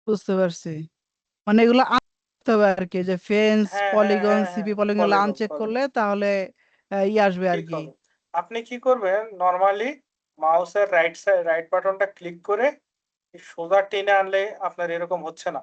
S3: বুঝতে পারছি, মানে এগুলো আনতে হবে আর কি, যে ফেন্স
S2: হ্যাঁ হ্যাঁ
S3: পলিগন
S2: হ্যাঁ হ্যাঁ,
S3: সিপি পলিগন গুলো
S2: পলিগন
S3: আনচেক করলে
S2: পলিগন
S3: তাহলে ই আসবে আর
S2: ঠিক
S3: কি।
S2: হবে। আপনি কি করবেন, নরমালি মাউসের রাইট বাটনটা ক্লিক করে সোজা টেনে আনলে আপনার এরকম হচ্ছে না,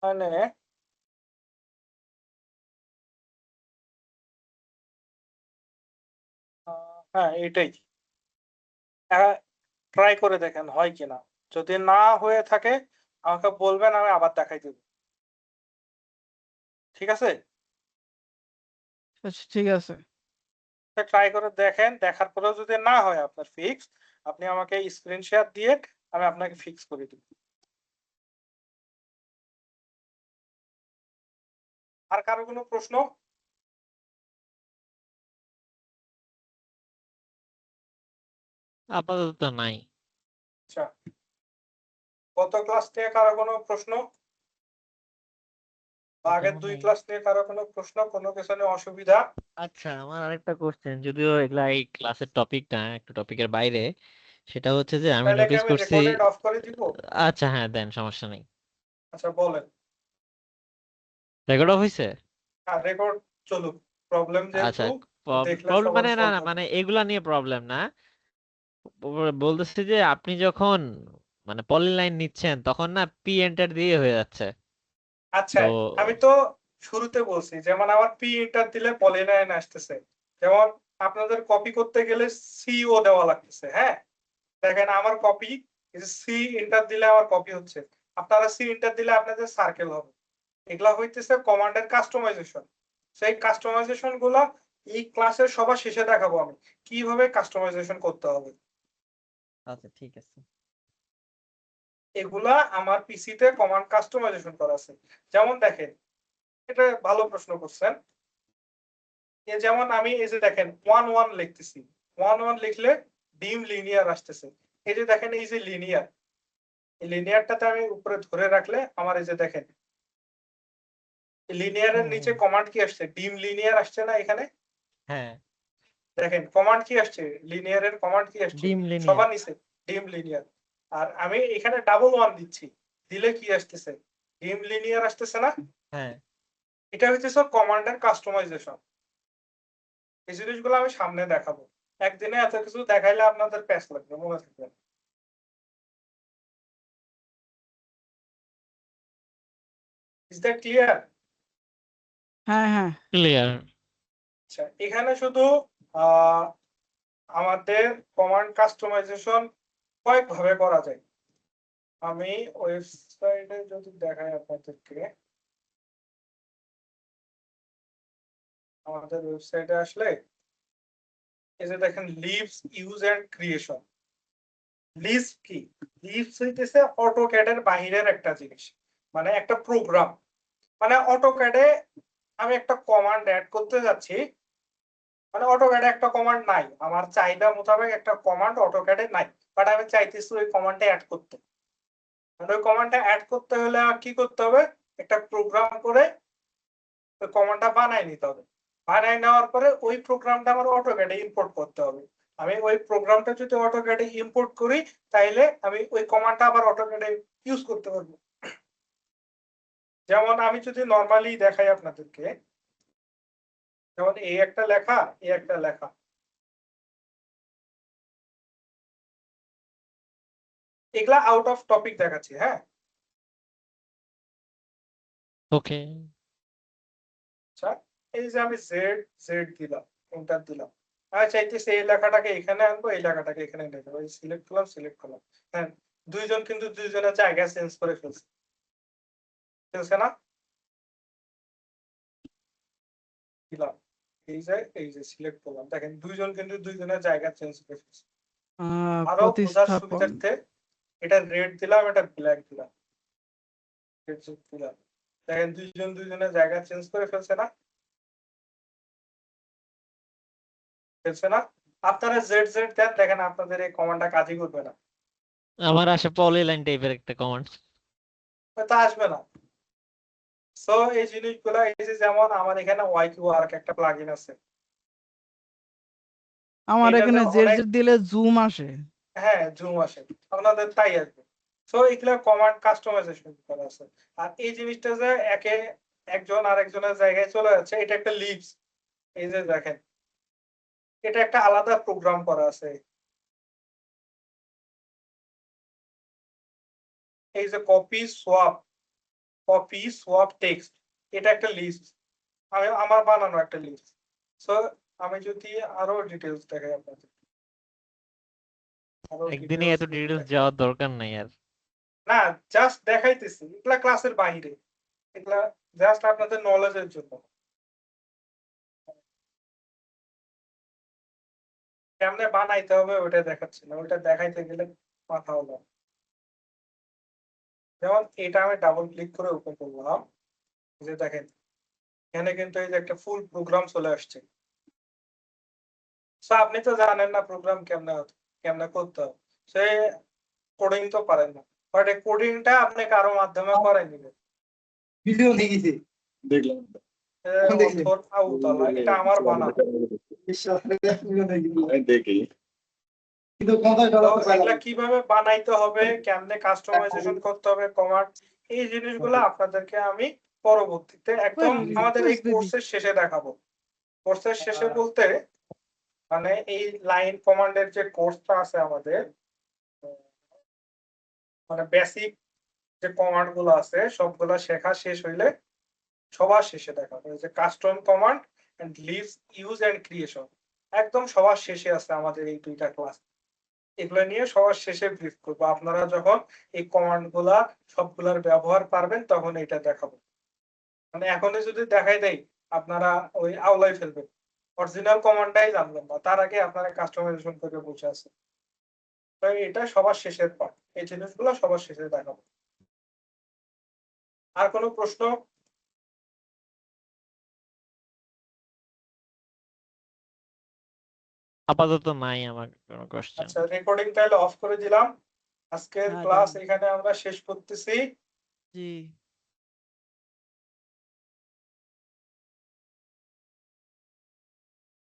S2: মানে হ্যাঁ এটাই ট্রাই করে দেখেন হয় কিনা। যদি না হয়ে থাকে আমাকে বলবেন, আমি আবার দেখাই দেব। ঠিক আছে,
S3: আচ্ছা ঠিক আছে।
S2: ট্রাই করে দেখেন, দেখার পরেও যদি না হয় আপনার ফিক্স, আপনি আমাকে স্ক্রিন শেয়ার দিয়ে আমি আপনাকে ফিক্স করে দেব। আর কারো কোনো প্রশ্ন?
S4: আপাতত নাই।
S2: আচ্ছা, গত ক্লাস নিয়ে কারো কোনো প্রশ্ন? বা আগের
S4: তেমন
S2: 2
S4: নাই।
S2: ক্লাস নিয়ে কারো কোনো প্রশ্ন, কোনো কিছু নিয়ে অসুবিধা?
S4: আচ্ছা, আমার আরেকটা কোশ্চেন, যদিও এগুলা এই ক্লাসের টপিক না, একটু টপিকের বাইরে। সেটা হচ্ছে যে আমি
S2: তাহলে কি
S4: নোটিস
S2: আমি
S4: করছি।
S2: রেকর্ডেড অফ করে দিব?
S4: আচ্ছা হ্যাঁ, দেন, সমস্যা নেই।
S2: আচ্ছা বলেন।
S4: রেকর্ড অফ হয়েছে?
S2: হ্যাঁ রেকর্ড চলুক, প্রবলেম
S4: আচ্ছা,
S2: যেহেতু দেখলে
S4: প্রবলেম
S2: সবার
S4: মানে না
S2: সলভ
S4: না,
S2: হবে।
S4: মানে এগুলা নিয়ে প্রবলেম না। বলতেছি যে আপনি যখন মানে পলিলাইন নিচ্ছেন তখন না পি এন্টার দিয়ে হয়ে যাচ্ছে।
S2: আচ্ছা,
S4: তো
S2: আমি তো শুরুতে বলছি যেমন আমার পি এন্টার দিলে পলিলাইন আসতেছে, যেমন আপনাদের কপি করতে গেলে সিও দেওয়া লাগতেছে। হ্যাঁ দেখেন আমার কপি, সি এন্টার দিলে আমার কপি হচ্ছে, আপনারা সি এন্টার দিলে আপনাদের সার্কেল হবে। এগুলা হইতেছে কমান্ডের কাস্টমাইজেশন। সেই কাস্টমাইজেশন গুলা এই ক্লাসের সবার শেষে দেখাবো আমি কিভাবে কাস্টমাইজেশন করতে হবে।
S4: আচ্ছা ঠিক আছে।
S2: এগুলা আমার পিসিতে কমান্ড কাস্টমাইজেশন করা আছে। যেমন দেখেন, এটা ভালো প্রশ্ন করছেন। যেমন আমি এই যে দেখেন 1 1 লিখতেছি, 1 1 লিখলে ডিম লিনিয়ার আসতেছে। এই যে দেখেন এই যে লিনিয়ার, এই লিনিয়ারটাতে আমি উপরে ধরে রাখলে আমার এই যে দেখেন লিনিয়ারের নিচে কমান্ড কি আসছে, ডিম লিনিয়ার আসছে না এখানে?
S4: হ্যাঁ,
S2: দেখেন কমান্ড কি আসছে, লিনিয়ারের কমান্ড কি আসছে
S4: ডিম লিনিয়ার।
S2: সবার নিচে ডিম লিনিয়ার। আর আমি এখানে ডাবল 1 দিচ্ছি, দিলে কি আসতেছে, ডিম লিনিয়ার আসতেছে না?
S4: হ্যাঁ,
S2: এটা হচ্ছে সব কমান্ডের কাস্টমাইজেশন। এই জিনিসগুলো আমি সামনে দেখাবো, একদিনে এত কিছু দেখাইলে আপনাদের প্যাচ লাগবে, মনে থাকবে। Is that clear?
S3: হ্যাঁ হ্যাঁ
S4: ক্লিয়ার।
S2: আচ্ছা, এখানে শুধু আমাদের কমান্ড কাস্টমাইজেশন কয়েকভাবে করা যায়। আমি ওয়েবসাইটে যদি দেখাই আপনাদেরকে, আমাদের ওয়েবসাইটে আসলে এই যে দেখেন lisps use and creation. Lisps কি? লিভস হইতেছে অটোক্যাডের বাহিরের একটা জিনিস, মানে একটা প্রোগ্রাম। মানে অটোক্যাডে আমি একটা কমান্ড অ্যাড করতে যাচ্ছি, মানে অটোক্যাডে একটা কমান্ড নাই, আমার চাহিদা মোতাবেক একটা কমান্ড অটোক্যাডে নাই, বাট আমি চাইতেছি ওই কমান্ডটা অ্যাড করতে। মানে ওই কমান্ডটা অ্যাড করতে হলে কি করতে হবে, একটা প্রোগ্রাম করে ওই কমান্ডটা বানাই নিতে হবে। বানাই নেওয়ার পরে ওই প্রোগ্রামটা আমার অটোক্যাডে ইম্পোর্ট করতে হবে। আমি ওই প্রোগ্রামটা যদি অটোক্যাডে ইম্পোর্ট করি তাইলে আমি ওই কমান্ডটা আবার অটোক্যাডে ইউজ করতে পারবো। যেমন আমি যদি নরমালি দেখাই আপনাদেরকে, যেমন এই একটা লেখা, এই একটা লেখা, এগুলা আউট অফ টপিক দেখাচ্ছি। হ্যাঁ
S4: ওকে।
S2: আচ্ছা, এই যে আমি জেড জেড দিলাম, এন্টার দিলাম, আমি চাইতেছি এই লেখাটাকে এখানে আনবো, এই লেখাটাকে এখানে নিয়ে যাবো, সিলেক্ট করলাম, সিলেক্ট করলাম। হ্যাঁ দুইজন কিন্তু দুইজনের জায়গা চেঞ্জ করে ফেলছে, ফেলছে না? দিলাম, এই যে সিলেক্ট করলাম, দেখেন দুইজন কিন্তু দুইজনের জায়গা চেঞ্জ করে ফেলছে। আরো বোঝার
S3: প্রতিস্থাপন।
S2: সুবিধার্থে এটা রেড দিলাম, এটা ব্ল্যাক দিলাম, দিলাম, দেখেন দুইজন দুইজনের জায়গা চেঞ্জ করে ফেলছে না? ফেলছে না? আপনারা জেড জেড দেন, দেখেন আপনাদের এই কমান্ডটা কাজই করবে না,
S4: আমার আসে পলিলাইন টাইপের একটা কমান্ড।
S2: তা আসবে না। সো এই জিনিসগুলা, এই যে যেমন আমার এখানে ওয়াইকিউ আর্ক একটা প্লাগইন আছে,
S3: আমার
S2: এটা
S3: এখানে
S2: যে
S3: জেড
S2: অনেক,
S3: জেড দিলে জুম আসে।
S2: হ্যাঁ জুম আসে, আপনাদের তাই আসবে। সো এগুলা কমান্ড কাস্টমাইজেশন করা আছে। আর এই জিনিসটা যে একজন আরেকজনের জায়গায় চলে যাচ্ছে, এটা একটা লিভস। এই যে দেখেন এটা একটা আলাদা প্রোগ্রাম করা আছে। এই যে copy swap, copy swap text, এটা একটা লিস্ট, আমার বানানো একটা লিস্ট। সো আমি যদি আরো ডিটেলস দেখাই আপনাদের, আরো
S4: একদিনে
S2: details
S4: এত
S2: যদি
S4: ডিটেলস
S2: দেখাই।
S4: যাওয়ার দরকার নাই আর।
S2: না, জাস্ট দেখাইতেছি, এগুলা ক্লাসের বাইরে, এগুলা জাস্ট আপনাদের নলেজের জন্য। কেমনে বানাইতে হবে ওটা দেখাচ্ছি না, ওটা দেখাইতে গেলে মাথা হলো। যেমন এটা আমি ডাবল ক্লিক করে ওপেন করলাম, যে দেখেন এখানে কিন্তু এই যে একটা ফুল প্রোগ্রাম চলে আসছে। সো আপনি তো জানেন না প্রোগ্রাম কেমনে করতে হবে, সে কোডিং তো পারেন না, বাট এই কোডিংটা আপনি কারো মাধ্যমে করাই নেবেন।
S6: ভিডিও দেখেছি,
S1: দেখলাম।
S2: অথর আউতলা, এটা আমার বানানো।
S1: আমি দেখি।
S6: কিন্তু কোথায়
S2: তো
S6: ডলার
S2: এগুলা কিভাবে বানাইতে হবে, কেমনে কাস্টমাইজেশন করতে হবে, কমান্ড, এই জিনিসগুলো আপনাদেরকে আমি পরবর্তীতে একদম আমাদের এই কোর্সের শেষে দেখাবো। কোর্সের শেষে বলতে মানে এই লাইন কমান্ডের যে কোর্সটা আছে আমাদের, মানে বেসিক যে কমান্ড গুলো আছে সবগুলা শেখা শেষ হইলে সবার শেষে দেখাবো। যে custom command and lisps use and creation, একদম সবার শেষে আছে আমাদের এই দুইটা ক্লাস। এগুলো নিয়ে সবার শেষে ব্রিফ করবো। আপনারা যখন এই কমান্ড গুলা সবগুলার ব্যবহার পারবেন তখন এটা দেখাবো। মানে এখনই যদি দেখাই দেই আপনারা ওই আওলাই ফেলবেন, অরিজিনাল কমান্ডটাই জানবেন না, তার আগে আপনারা কাস্টমাইজেশন করে বসে আছে। তো এটা সবার শেষের পার্ট, এই জিনিসগুলো সবার শেষে দেখাবো। আর কোনো প্রশ্ন?
S4: আপাতত নাই আমার কোনো কোশ্চেন।
S2: আচ্ছা, রেকর্ডিং তাহলে অফ করে দিলাম। আজকের
S3: হ্যাঁ,
S2: ক্লাস
S3: done.
S2: এখানে আমরা শেষ করতেছি।
S3: জি